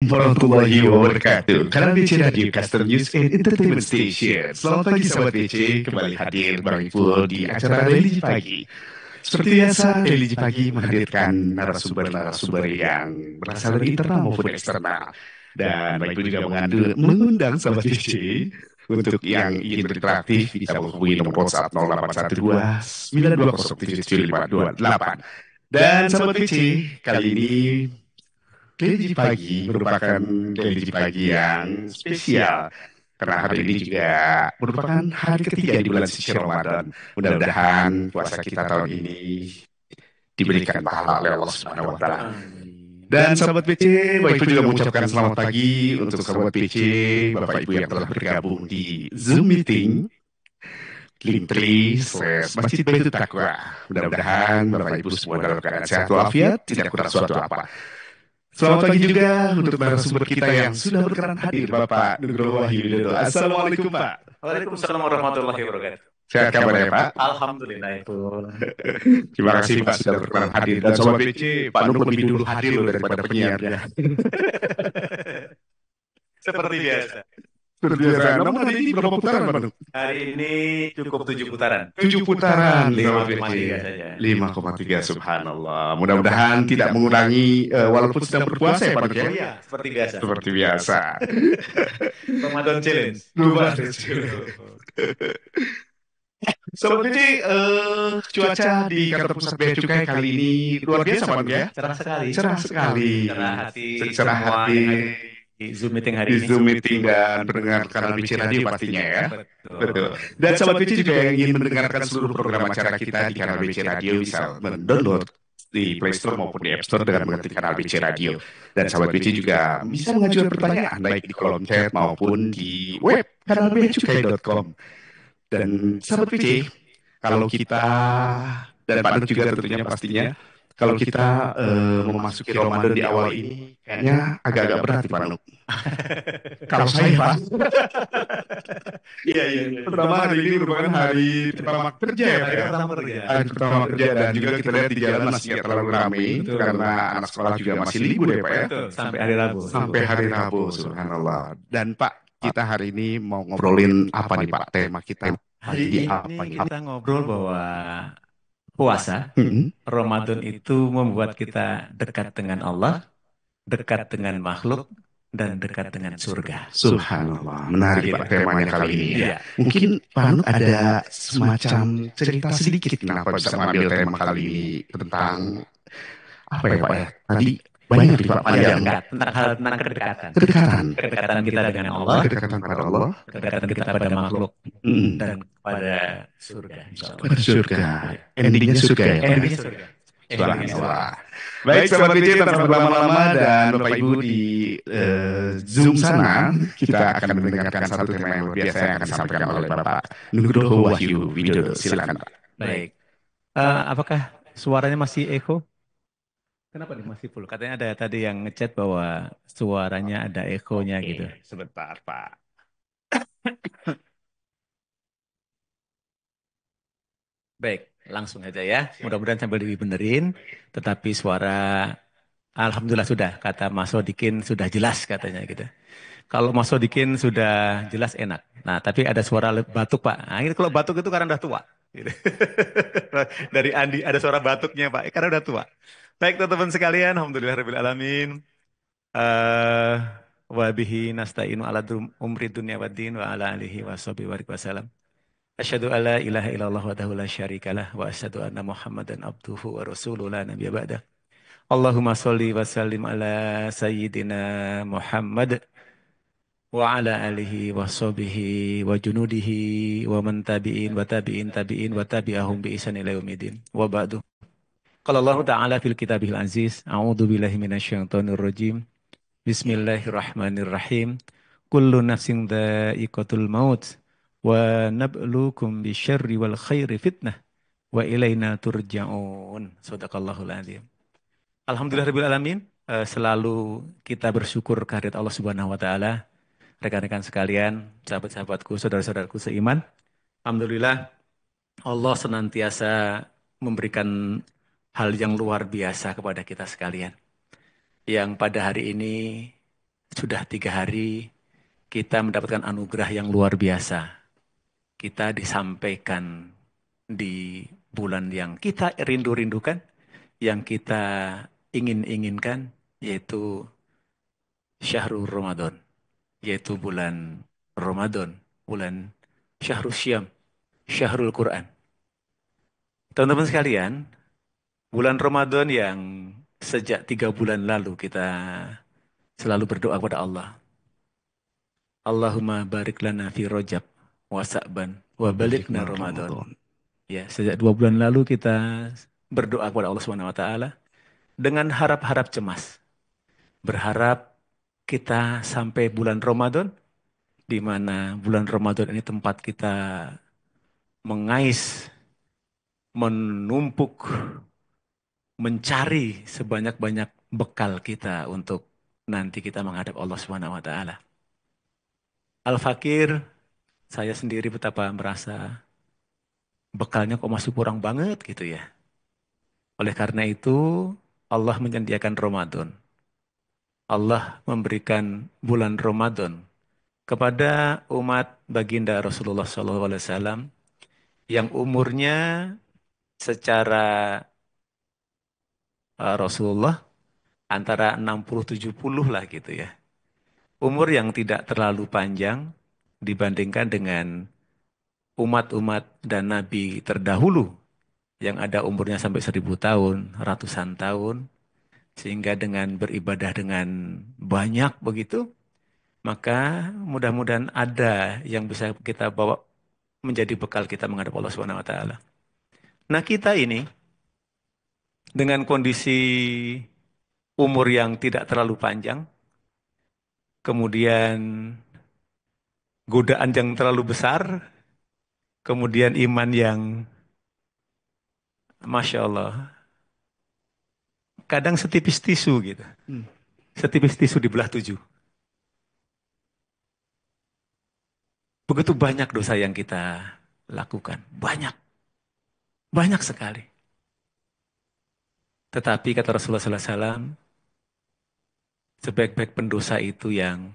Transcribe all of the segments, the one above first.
warahmatullahi wabarakatuh. Kalian BC Radio Custom News and Entertainment Station. Selamat pagi sahabat BC, kembali hadir Bang Ipul di acara Religi Pagi. Seperti biasa, Religi Pagi menghadirkan narasumber-narasumber yang berasal dari internal maupun eksternal. Dan Bang Ipul juga mengundang sahabat BC untuk yang ingin berinteraktif bisa menghubungi nomor WhatsApp 0812 920 77528. Dan sahabat BC, kali ini religi pagi merupakan religi pagi yang spesial karena hari ini juga merupakan hari ketiga di bulan suci Ramadan. Mudah-mudahan puasa kita tahun ini diberikan pahala oleh Allah Subhanahu wa taala. Dan sahabat PC, Bapak Ibu juga mengucapkan selamat pagi untuk sahabat PC, Bapak Ibu yang telah bergabung di Zoom meeting Linktree Masjid Baitul Taqwa. Mudah-mudahan Bapak Ibu semua dalam keadaan sehat walafiat, tidak kurang suatu apa. Selamat pagi juga untuk narasumber kita yang sudah berkenan hadir, Bapak Nugroho Wahyu Widodo. Assalamualaikum, Pak. Waalaikumsalam warahmatullahi wabarakatuh. Sehat kabarnya, Pak? Alhamdulillah itu. Terima kasih, Pak, sudah berkenan hadir. Dan Sobat PC, Pak Nuk lebih dulu hadir loh daripada penyiarnya. Seperti biasa. Seperti biasa. Namun hari ini berapa putaran, Pak Nuk? Hari ini cukup 7 putaran. 7 putaran, 5,3 saja. 5,3, subhanallah. Mudah-mudahan tidak mengurangi walaupun sedang berpuasa ya, Pak Nuk ya? Iya, seperti biasa. Seperti biasa. Ramadan challenge. Ramadan challenge. Sobat PC, cuaca di kantor pusat Bea Cukai kali ini luar biasa, Pak Nuk ya? Cerah sekali. Cerah sekali. Cerah hati. Cerah Semua hati. yang ada di Zoom meeting hari Di ini. Zoom meeting dan pendengar kanal BC Radio pastinya ya. Betul. Dan Sobat BC juga yang ingin mendengarkan seluruh program acara kita di kanal BC Radio bisa mendownload di Play Store maupun di App Store dengan mengetik kanal BC Radio. Dan Sobat BC juga bisa mengajukan pertanyaan baik di kolom chat maupun di web kanal beacukai.com. Dan Sobat BC, kalau kita dan Pak Nuk juga tentunya pastinya, kalau kita memasuki Ramadan di awal ini kayaknya agak-agak berat Pak Nuk. Kalau saya Pak, Iya. pertama hari ini merupakan hari pertama kerja ya Pak ya. Hari pertama kerja dan juga kita lihat di jalan masih tidak terlalu ramai karena anak sekolah juga masih libur ya Pak ya. Betul. Sampai hari Rabu. Sampai hari Rabu, subhanallah. Dan Pak, kita hari ini mau ngobrolin apa nih Pak tema kita? Hari ini kita ngobrol bahwa puasa Ramadan itu membuat kita dekat dengan Allah, dekat dengan makhluk, dan dekat dengan surga. Subhanallah, menarik Pak temanya kali ini. Iya. Mungkin Pak Nuk ada semacam cerita sedikit kenapa bisa mengambil tema kali ini tentang apa ya Pak ya? Tadi banyak nih Pak panjang. Tentang kedekatan. Kedekatan kita dengan Allah, Kedekatan pada Allah, kedekatan kita pada makhluk, dan pada surga. pada surga. Endingnya surga ya Pak. Endingnya surga. Subhanallah. Baik sahabat BC, tanpa berlama-lama dan Bapak Ibu di Zoom sana, kita akan mendengarkan satu tema yang luar biasa yang akan disampaikan oleh Bapak Nugroho Wahyu Widodo. Silakan Pak. Baik. Apakah suaranya masih echo? Kenapa nih masih full? Katanya ada tadi yang ngechat bahwa suaranya ada echo-nya gitu. Sebentar Pak. Baik, langsung aja ya. Mudah-mudahan sambil dibenerin. Tetapi suara Alhamdulillah sudah. Kata Mas Sodikin sudah jelas katanya gitu. Kalau Mas Sodikin sudah jelas enak. Nah, tapi ada suara batuk Pak. Nah, ini kalau batuk itu karena udah tua. Gitu. Dari Andi ada suara batuknya Pak. Karena udah tua. Baik teman-teman sekalian. Alhamdulillahirabbil alamin. Wa bihi nasta'inu ala umri dunya waddin wa ala alihi wa sahbihi wasallam. Asyhadu an la ilaha illallah wahdahu la syarikalah wa asyhadu anna Muhammadan abduhu wa rasuluhu la nabiyya ba'dah. Allahumma sholli wa sallim ala sayyidina Muhammad wa ala alihi wa sahbihi wa junudihi wa man tabi'in wa tabi'in tabi'in wa tabi'ahum bi ihsan ila yaumidin. Wa ba'du. Qala Allah Ta'ala fil kitabil aziz, a'udzu billahi minasyaitonir rajim. Bismillahirrahmanirrahim. Kullu nafsin dha'iqatul maut. Wa nabluukum bisyarri wal khairi fitnah wa ilaina turja'un. Shadaqallahul azim. Alhamdulillahirabbil alamin. Selalu kita bersyukur kehadirat Allah Subhanahu wa taala. Rekan-rekan sekalian, sahabat-sahabatku, saudara-saudaraku seiman. Alhamdulillah Allah senantiasa memberikan hal yang luar biasa kepada kita sekalian. Yang pada hari ini Sudah 3 hari kita mendapatkan anugerah yang luar biasa. Kita disampaikan di bulan yang kita rindu-rindukan, yang kita ingin-inginkan, yaitu Syahrul Ramadan, yaitu bulan Ramadan, bulan Syahrul Syam, Syahrul Quran. Teman-teman sekalian, bulan Ramadan yang sejak 3 bulan lalu kita selalu berdoa kepada Allah. Allahumma barik lana fi Rajab wa Sa'ban wa balikna Wabalikna Ramadan. Ramadan. Ya, sejak 2 bulan lalu kita berdoa kepada Allah Subhanahu wa taala dengan harap-harap cemas. Berharap kita sampai bulan Ramadan, di mana bulan Ramadan ini tempat kita mengais, menumpuk, mencari sebanyak-banyak bekal kita untuk nanti kita menghadap Allah Subhanahu wa taala. Al-Fakir, saya sendiri betapa merasa bekalnya kok masih kurang banget gitu ya. Oleh karena itu, Allah menyediakan Ramadan. Allah memberikan bulan Ramadan kepada umat baginda Rasulullah SAW yang umurnya secara Rasulullah antara 60-70 lah gitu ya. Umur yang tidak terlalu panjang dibandingkan dengan umat-umat dan nabi terdahulu yang ada umurnya sampai 1000 tahun, ratusan tahun, sehingga dengan beribadah dengan banyak begitu, maka mudah-mudahan ada yang bisa kita bawa menjadi bekal kita menghadap Allah Subhanahu wa taala. Nah, kita ini dengan kondisi umur yang tidak terlalu panjang, kemudian godaan yang terlalu besar, kemudian iman yang Masya Allah, kadang setipis tisu gitu. Setipis tisu dibelah 7. Begitu banyak dosa yang kita lakukan. Banyak. Banyak sekali. Tetapi kata Rasulullah SAW, sebaik-baik pendosa itu yang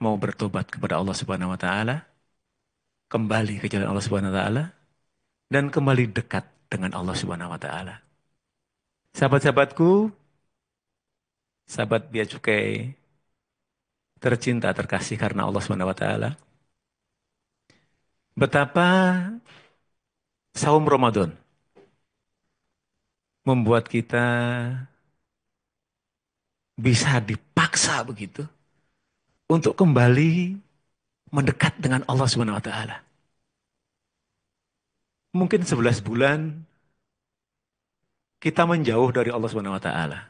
mau bertobat kepada Allah Subhanahu wa taala, kembali ke jalan Allah Subhanahu wa taala, dan kembali dekat dengan Allah Subhanahu wa taala. Sahabat-sahabatku, sahabat Bia Cukai tercinta terkasih karena Allah Subhanahu wa taala, betapa saum Ramadan membuat kita bisa dipaksa begitu untuk kembali mendekat dengan Allah Subhanahu wa taala. Mungkin 11 bulan kita menjauh dari Allah Subhanahu wa taala.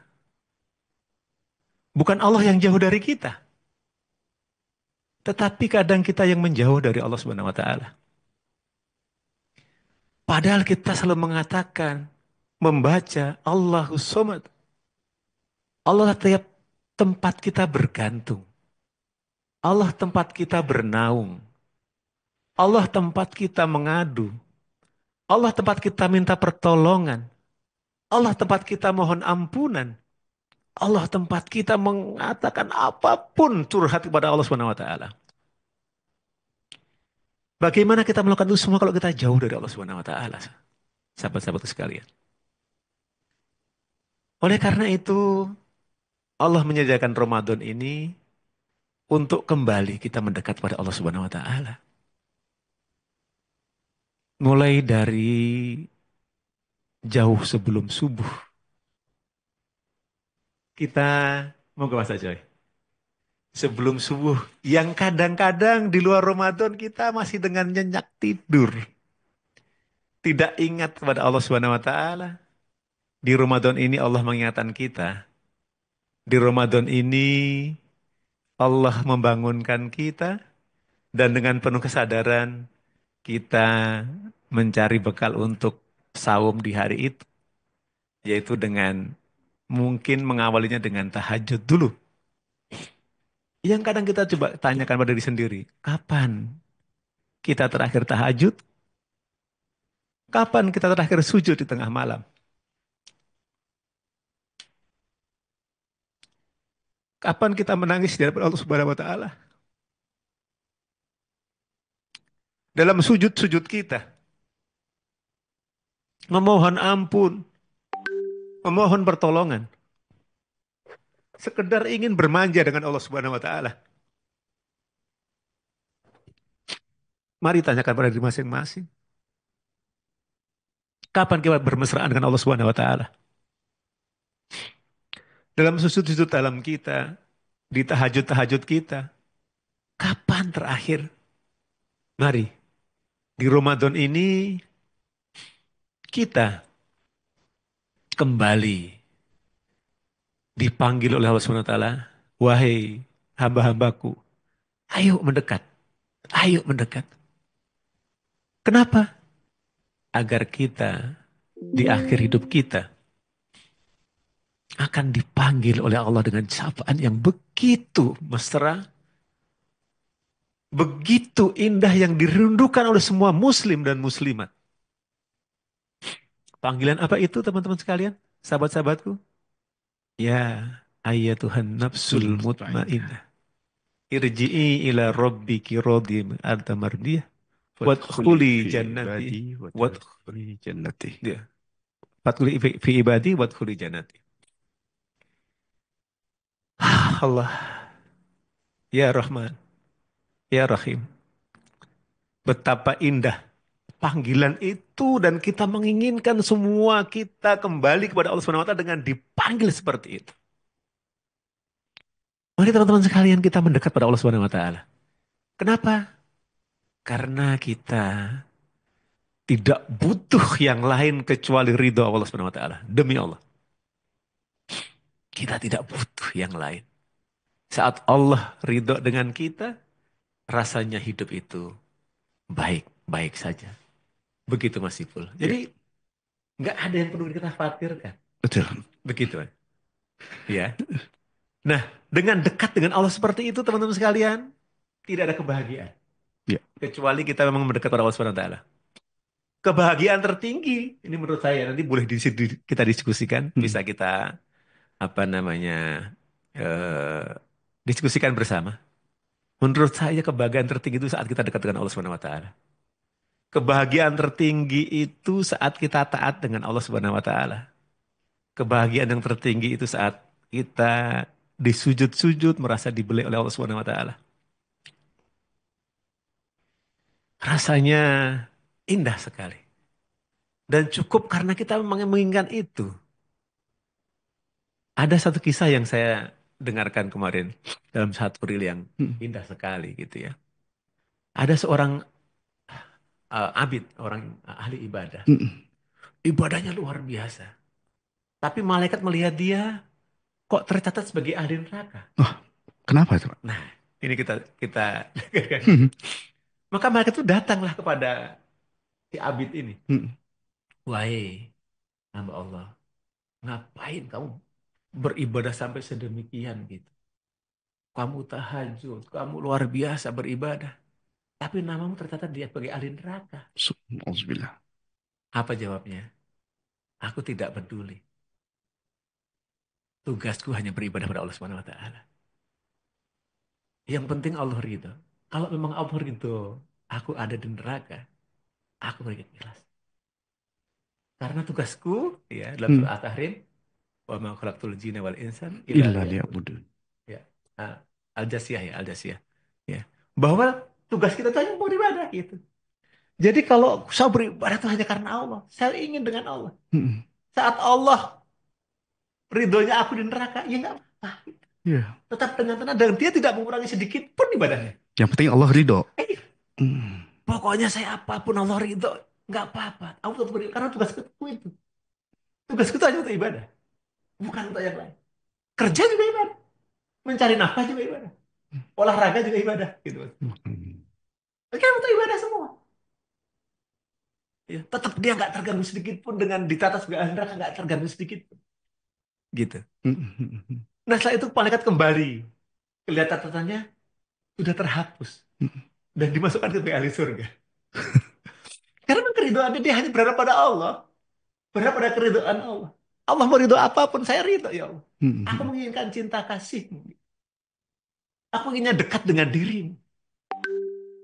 Bukan Allah yang jauh dari kita, tetapi kadang kita yang menjauh dari Allah Subhanahu wa taala. Padahal kita selalu mengatakan, membaca Allahus Somad. Allah tiap tempat kita bergantung. Allah tempat kita bernaung. Allah tempat kita mengadu. Allah tempat kita minta pertolongan. Allah tempat kita mohon ampunan. Allah tempat kita mengatakan apapun curhat kepada Allah Subhanahu wa taala. Bagaimana kita melakukan itu semua kalau kita jauh dari Allah Subhanahu wa taala? Sahabat-sahabat sekalian. Oleh karena itu, Allah menyediakan Ramadan ini untuk kembali kita mendekat pada Allah Subhanahu wa taala. Mulai dari jauh sebelum subuh. Kita mau ke Mas Joy. Sebelum subuh, yang kadang-kadang di luar Ramadan kita masih dengan nyenyak tidur. Tidak ingat kepada Allah Subhanahu wa taala. Di Ramadan ini Allah mengingatkan kita. Di Ramadan ini Allah membangunkan kita dan dengan penuh kesadaran kita mencari bekal untuk saum di hari itu. Yaitu dengan mungkin mengawalinya dengan tahajud dulu. Yang kadang kita coba tanyakan pada diri sendiri, kapan kita terakhir tahajud? Kapan kita terakhir sujud di tengah malam? Kapan kita menangis di hadapan Allah Subhanahu wa taala? Dalam sujud-sujud kita, memohon ampun, memohon pertolongan, sekedar ingin bermanja dengan Allah Subhanahu wa taala. Mari tanyakan pada diri masing-masing. Kapan kita bermesraan dengan Allah Subhanahu wa taala? Dalam sujud-sujud dalam kita, di tahajud-tahajud kita, kapan terakhir? Mari, di Ramadan ini kita kembali dipanggil oleh Allah Subhanahu wa taala, wahai hamba-hambaku, ayo mendekat, ayo mendekat. Kenapa? Agar kita di akhir hidup kita akan dipanggil oleh Allah dengan sapaan yang begitu mesra, begitu indah yang dirindukan oleh semua muslim dan muslimat. Panggilan apa itu teman-teman sekalian? Sahabat-sahabatku? Ya, ayatuhan nafsul Sul mutmainnah. Irji'i ila rabbiki radiyatan anta mardiyah. Wadkhuli Wadkhuli fi jannati. ibadi Wad, wadkhuli jannati. ya. Wadkhuli fi ibadi wadkhuli jannati. Allah, ya Rahman, ya Rahim. Betapa indah panggilan itu dan kita menginginkan semua kita kembali kepada Allah Subhanahu wa taala dengan dipanggil seperti itu. Mari teman-teman sekalian kita mendekat pada Allah Subhanahu wa taala. Kenapa? Karena kita tidak butuh yang lain kecuali ridho Allah Subhanahu wa taala. Demi Allah. Kita tidak butuh yang lain. Saat Allah ridho dengan kita, rasanya hidup itu baik-baik saja. Begitu Mas Ipul. Ya, Jadi nggak ada yang perlu kita khawatirkan. betul. Begitu. Ya. Nah, dengan dekat dengan Allah seperti itu teman-teman sekalian, tidak ada kebahagiaan. Ya. Kecuali kita memang mendekat pada Allah Subhanahu wa taala. Kebahagiaan tertinggi, ini menurut saya nanti boleh kita diskusikan, Hmm. bisa kita apa namanya eh, diskusikan bersama. Menurut saya kebahagiaan tertinggi itu saat kita dekat dengan Allah Subhanahu wa taala. Kebahagiaan tertinggi itu saat kita taat dengan Allah Subhanahu wa taala. Kebahagiaan yang tertinggi itu saat kita di sujud-sujud merasa dibeli oleh Allah Subhanahu wa taala. Rasanya indah sekali. Dan cukup karena kita memang menginginkan itu. Ada satu kisah yang saya dengarkan kemarin dalam satu reel yang Hmm. indah sekali gitu ya. Ada seorang abid, orang ahli ibadah. Hmm. Ibadahnya luar biasa. Tapi malaikat melihat dia kok tercatat sebagai ahli neraka. Wah, kenapa itu, Pak? Nah, ini kita Hmm. maka malaikat itu datanglah kepada si abid ini. Hmm. Wahai hamba Allah, ngapain kamu beribadah sampai sedemikian gitu? Kamu tahajud, kamu luar biasa beribadah. Tapi namamu tercatat dia sebagai ahli neraka. Alhamdulillah. Apa jawabnya? Aku tidak peduli. Tugasku hanya beribadah pada Allah Subhanahu wa taala. Yang penting Allah ridho. Kalau memang Allah ridho, aku ada di neraka, aku berikan ikhlas. Karena tugasku, ya dalam Hmm. surah At-Tahrim, wa ma khalaqtul jinna wal insan illa Illa liya'budun. liya'budun. Ya, Al-Jasiyah ya, Al-Jasiyah. Ya. Bahwa tugas kita itu hanya beribadah gitu. Jadi kalau saya beribadah itu hanya karena Allah, saya ingin dengan Allah. Hmm. Saat Allah ridhonya aku di neraka, ya nggak apa-apa. Ya. Tetap dengan tenang dan dia tidak mengurangi sedikit pun ibadahnya. Yang penting Allah ridho. Eh, Hmm. pokoknya saya apapun Allah ridho, nggak apa-apa. Aku tetap beribadah karena tugas itu. Tugas kita hanya untuk ibadah, bukan untuk yang lain. Kerja juga ibadah, mencari nafkah juga ibadah, olahraga juga ibadah, gitu. Hmm. Kan untuk ibadah semua. Ya, tetap dia nggak terganggu sedikit pun dengan ditata sebagai ahli neraka, nggak terganggu sedikit pun. Gitu. Hmm. Nah setelah itu malaikat kembali, kelihatan catatannya sudah terhapus dan dimasukkan ke ahli surga. Karena keridhaan dia hanya berharap pada Allah. Berharap pada keridhaan Allah. Allah mau ridho apapun, saya ridho ya Allah. Aku Hmm. menginginkan cinta kasihmu. Aku inginnya dekat dengan dirimu.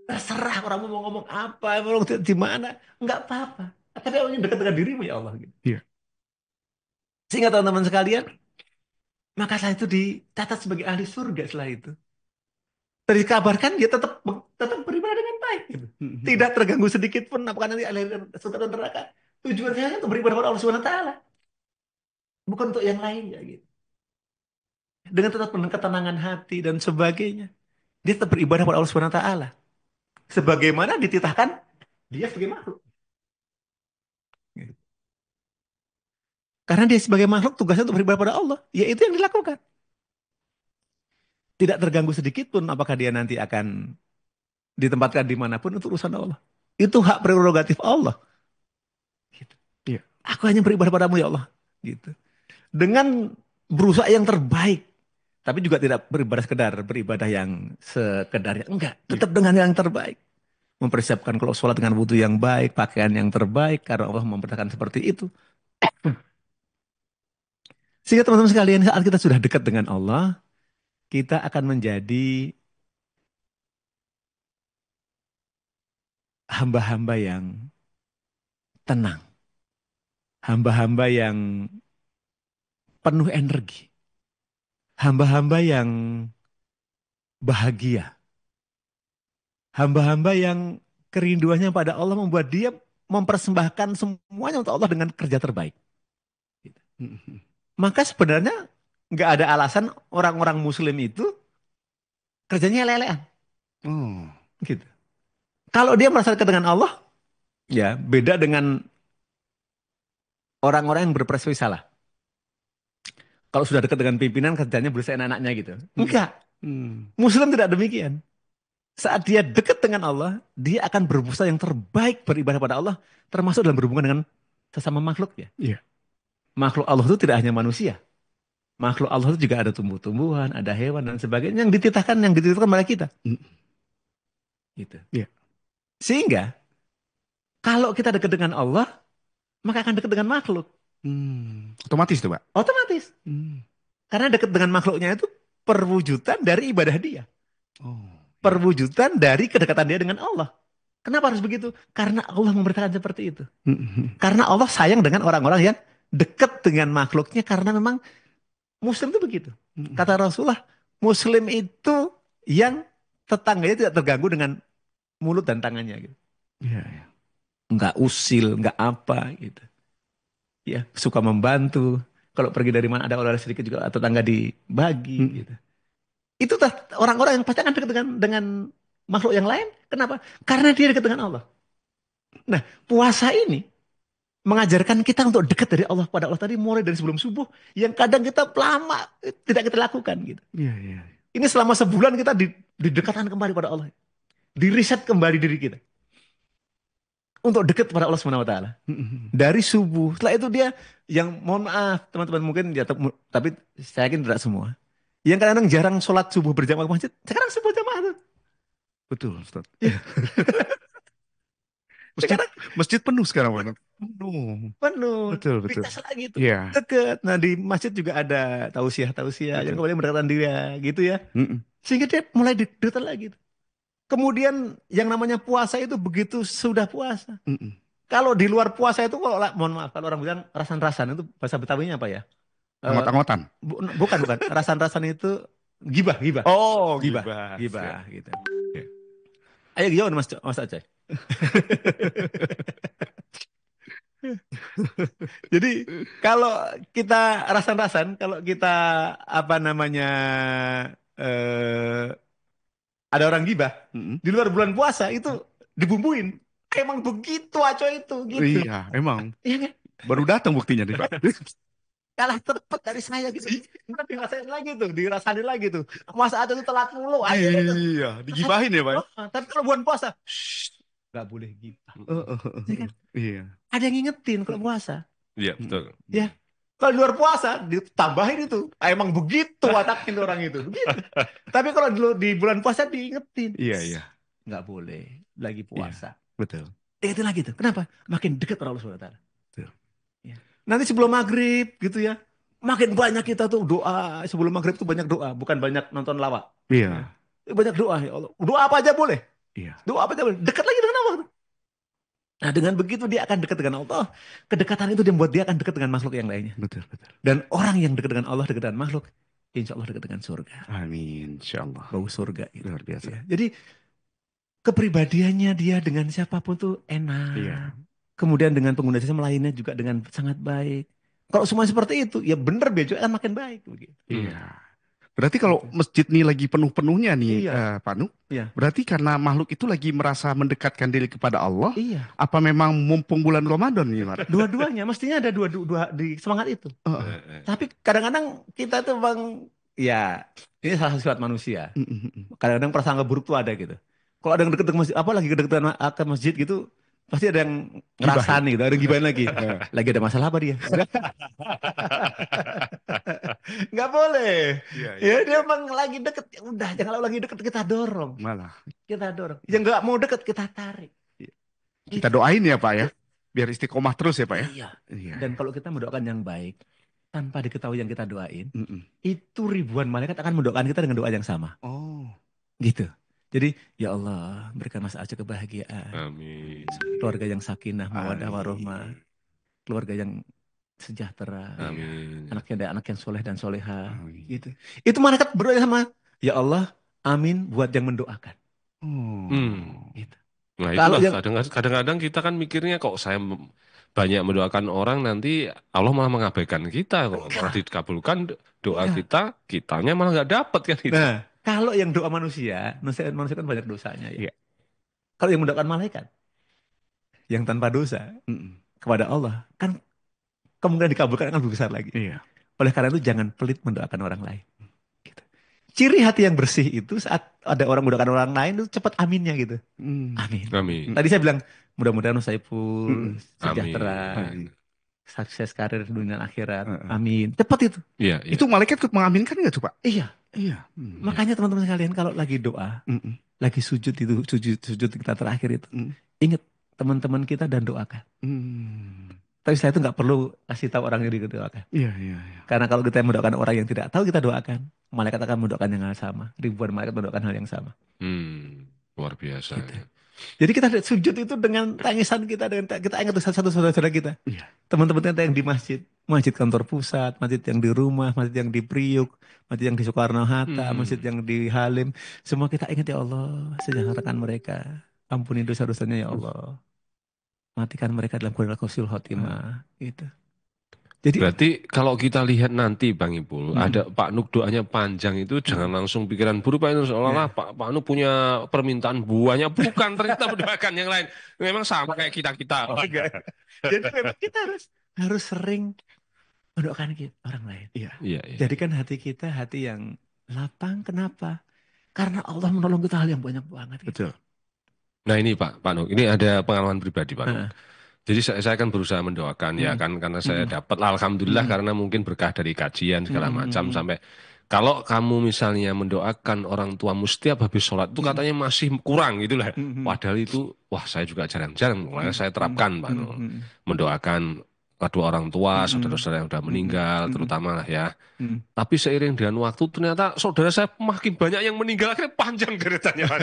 Terserah orang mau ngomong apa, mau di mana, nggak apa-apa. Tapi aku ingin dekat dengan dirimu ya Allah. Gitu. Iya. Sehingga teman-teman sekalian, maka setelah itu dicatat sebagai ahli surga setelah itu. Dan dikabarkan dia tetap tetap beribadah dengan baik. Gitu. Tidak terganggu sedikit pun apakah nanti ahli surga dan neraka. Tujuan saya untuk beribadah kepada Allah Subhanahu wa taala, bukan untuk yang lainnya gitu. Dengan tetap dengan ketenangan hati dan sebagainya. Dia tetap beribadah kepada Allah Subhanahu wa taala. Sebagaimana dititahkan dia sebagai makhluk. Karena dia sebagai makhluk tugasnya untuk beribadah pada Allah. Ya itu yang dilakukan. Tidak terganggu sedikit pun apakah dia nanti akan ditempatkan dimanapun untuk urusan Allah. Itu hak prerogatif Allah. Gitu. Iya. Aku hanya beribadah padamu ya Allah. Gitu. Dengan berusaha yang terbaik. Tapi juga tidak beribadah sekedar beribadah yang sekedarnya. Enggak. Iya. Tetap dengan yang terbaik. Mempersiapkan kalau sholat dengan wudhu yang baik, pakaian yang terbaik. Karena Allah memerintahkan seperti itu. Sehingga teman-teman sekalian saat kita sudah dekat dengan Allah, kita akan menjadi hamba-hamba yang tenang. Hamba-hamba yang penuh energi. Hamba-hamba yang bahagia. Hamba-hamba yang kerinduannya pada Allah membuat dia mempersembahkan semuanya untuk Allah dengan kerja terbaik. Gitu. Maka sebenarnya nggak ada alasan orang-orang Muslim itu kerjanya lelean. Oh. Gitu. Kalau dia merasa dekat dengan Allah, ya beda dengan orang-orang yang berprestasi salah. Kalau sudah dekat dengan pimpinan kerjanya berusaha enaknya gitu. Enggak. Muslim tidak demikian. Saat dia dekat dengan Allah, dia akan berusaha yang terbaik beribadah pada Allah, termasuk dalam berhubungan dengan sesama makhluknya. Iya. Makhluk Allah itu tidak hanya manusia. Makhluk Allah itu juga ada tumbuh-tumbuhan, ada hewan dan sebagainya yang dititahkan kepada kita. Gitu. Iya. Sehingga kalau kita dekat dengan Allah, maka akan dekat dengan makhluk. Otomatis tuh, Pak. Otomatis. Karena dekat dengan makhluknya itu perwujudan dari ibadah dia. Oh. Perwujudan dari kedekatan dia dengan Allah. Kenapa harus begitu? Karena Allah memerintahkan seperti itu. Karena Allah sayang dengan orang-orang yang dekat dengan makhluknya karena memang Muslim itu begitu. Kata Rasulullah, Muslim itu yang tetangganya tidak terganggu dengan mulut dan tangannya gitu. Iya, iya. Nggak usil, nggak apa gitu. Ya, suka membantu. Kalau pergi dari mana ada orang sedikit juga tetangga dibagi gitu. Itu orang-orang yang pasti akan dekat dengan makhluk yang lain. Kenapa? Karena dia dekat dengan Allah. Nah, puasa ini mengajarkan kita untuk dekat dari Allah pada Allah tadi mulai dari sebelum subuh yang kadang kita lama tidak kita lakukan gitu. Iya, iya. Ini selama sebulan kita didekatkan kembali pada Allah. Di-reset kembali diri kita untuk dekat pada Allah Subhanahu wa taala. Dari subuh. Setelah itu dia yang mohon maaf teman-teman mungkin ya tapi saya yakin tidak semua. Yang kadang-kadang jarang sholat subuh berjamaah ke masjid, sekarang subuh jamaah tuh. Betul, Ustaz. Ya. Masjid, Sekarang masjid penuh sekarang, Pak. Penuh. penuh, Betul, betul. ringkas lagi tuh, Iya. deket. Nah di masjid juga ada tausiah yang Betul. kembali mendekatkan dia, gitu ya. Mm-mm. Sehingga dia mulai dekat lagi. Kemudian yang namanya puasa itu begitu sudah puasa. Mm-mm. Kalau di luar puasa itu, kalau mohon maaf, kalau orang bilang rasan-rasan itu bahasa Betawinya apa ya? Eh, Angot-angotan. bukan. Rasan-rasan itu gibah. Oh, Gibah, gibah. gibah, Siap. gitu. Ya. Ayo gimana Mas Aceh? Jadi kalau kita rasan-rasan, kalau kita apa namanya eh ada orang gibah Mm-mm. di luar bulan puasa itu dibumbuin. Emang begitu aco itu gitu. Iya, emang. Iya kan? Baru datang buktinya nih, Pak. Kalah cepet dari saya gitu. Ntar dirasain lagi tuh, dirasain lagi tuh. Masa ada tuh telat mulu, ayo gitu. Iya, digibahin ya, Pak. Oh, tapi kalau bulan puasa, shh, nggak boleh gibah. Iya kan? Iya. Ada yang ngingetin kalau puasa. Iya, betul. Ya, kalau di luar puasa ditambahin itu. Ah, emang begitu wataknya orang itu. Begitu. Tapi kalau di bulan puasa diingetin. Iya, iya. Nggak boleh lagi Iya, puasa. betul. Itu lagi tuh. Kenapa? Makin dekat pada Allah Subhanahu wa taala. Betul. Ya. Nanti sebelum maghrib gitu ya. Makin banyak kita tuh doa. Sebelum maghrib tuh banyak doa. Bukan banyak nonton lawak. Iya. Banyak doa ya Allah. Doa apa aja boleh. Iya, Doa apa aja boleh. Dekat lagi dengan Allah. Nah dengan begitu dia akan dekat dengan Allah. Kedekatan itu dia membuat dia akan dekat dengan makhluk yang lainnya. betul, betul. Dan orang yang dekat dengan Allah, dekat dengan makhluk, insya Allah dekat dengan surga. Amin, insyaallah. Bau surga gitu. Luar biasa. Ya. Jadi kepribadiannya dia dengan siapapun tuh enak. Iya. Kemudian dengan pengguna sistem lainnya juga dengan sangat baik. Kalau semua seperti itu, ya bener bejo akan makin baik begitu. Iya. Berarti kalau Gitu. masjid ini lagi penuh-penuhnya nih, Iya, Pak Nuk, iya, berarti karena makhluk itu lagi merasa mendekatkan diri kepada Allah, iya. apa memang mumpung bulan Ramadan nih, Pak? Dua-duanya mestinya ada dua di semangat itu. Oh, Tapi kadang-kadang kita tuh bang, ya ini salah satu sifat manusia. mm, mm, mm. Kadang-kadang prasangka buruk tuh ada gitu. Kalau ada yang deket ke masjid, apa lagi deket ke masjid gitu, pasti ada yang Gibahin. ngerasain gitu, ada yang gibahin lagi. Lagi ada masalah apa dia? Nggak boleh. Iya, iya. Ya dia emang lagi deket, ya udah jangan lagi deket kita dorong, Malah. kita dorong. Yang nggak mau deket kita tarik. Kita Gitu. doain ya, Pak ya, biar istiqomah terus ya, Pak ya. Iya. Iya. Dan kalau kita mendoakan yang baik, tanpa diketahui yang kita doain, Mm, mm. itu ribuan malaikat akan mendoakan kita dengan doa yang sama. Oh, Gitu. Jadi, ya Allah, berikan Mas Aceh kebahagiaan. Amin. Keluarga yang sakinah, mawadah, amin. warohmah. Keluarga yang sejahtera. Amin. Anaknya ada anak yang soleh dan soleha. Amin. Gitu. Itu malaikat berdoa sama, ya Allah, amin buat yang mendoakan. Oh. Gitu. Nah Kalau itulah yang, kadang-kadang kita kan mikirnya kok saya banyak mendoakan orang nanti Allah malah mengabaikan kita kok malah dikabulkan doa Enggak. kita, kitanya malah nggak dapat kan itu. Nah, kalau yang doa manusia, manusia kan banyak dosanya ya. Iya. Kalau yang mendoakan malaikat, yang tanpa dosa Mm, mm. kepada Allah, kan kemungkinan dikabulkan akan lebih besar lagi. Iya. Oleh karena itu jangan pelit mendoakan orang lain. Gitu. Ciri hati yang bersih itu saat ada orang mendoakan orang lain itu cepat aminnya gitu. Mm. Amin. Amin. Tadi saya bilang mudah-mudahan Saiful Mm-mm. sejahtera, Amin. sukses karir dunia dan akhirat. Heeh. Amin. Cepat itu. Iya, iya. Itu malaikat ikut mengaminkan nggak tuh, Pak? Iya. Iya. Mm. Makanya teman-teman sekalian kalau lagi doa, Mm, mm. lagi sujud itu sujud kita terakhir itu, Mm. ingat teman-teman kita dan doakan. Mm. Tapi saya itu nggak perlu kasih tahu orang yang didoakan. Iya, iya, iya. Karena kalau kita mendoakan orang yang tidak tahu kita doakan, malaikat akan mendoakan yang hal sama. Ribuan malaikat mendoakan hal yang sama. Luar biasa. Gitu. Ya. Jadi kita sujud itu dengan tangisan kita, dengan kita ingat satu saudara-saudara kita, Iya. teman-teman kita yang di masjid, masjid kantor pusat, masjid yang di rumah, masjid yang di Priuk, masjid yang di Soekarno Hatta, masjid yang di Halim, semua kita ingat ya Allah, sejahterakan mereka, ampuni dosa-dosanya ya Allah, matikan mereka dalam keadaan husnul khotimah, gitu. Jadi Berarti kalau kita lihat nanti Bang Ipul, Mm. ada Pak Nuk doanya panjang itu jangan langsung pikiran buruk Pak itu seolah-olah Pak Nuk punya permintaan buahnya, bukan ternyata mendoakan yang lain. Memang sama kayak kita-kita. jadi memang kita harus sering mendoakan orang lain. Iya. Iya, iya. Jadikan hati kita hati yang lapang. Kenapa? Karena Allah menolong kita hal yang banyak banget. Gitu. Betul. Nah ini Pak Nuk, ini ada pengalaman pribadi Pak Nuk. Heeh. Jadi saya kan berusaha mendoakan ya kan karena saya dapat alhamdulillah karena mungkin berkah dari kajian segala macam sampai kalau kamu misalnya mendoakan orang tuamu setiap habis sholat itu katanya masih kurang gitu lah. Padahal itu wah saya juga jarang-jarang makanya saya terapkan Pak Nuk. Mendoakan kedua orang tua, saudara-saudara yang sudah meninggal terutama lah ya. Tapi seiring dengan waktu ternyata saudara saya makin banyak yang meninggal akhirnya panjang deretannya Pak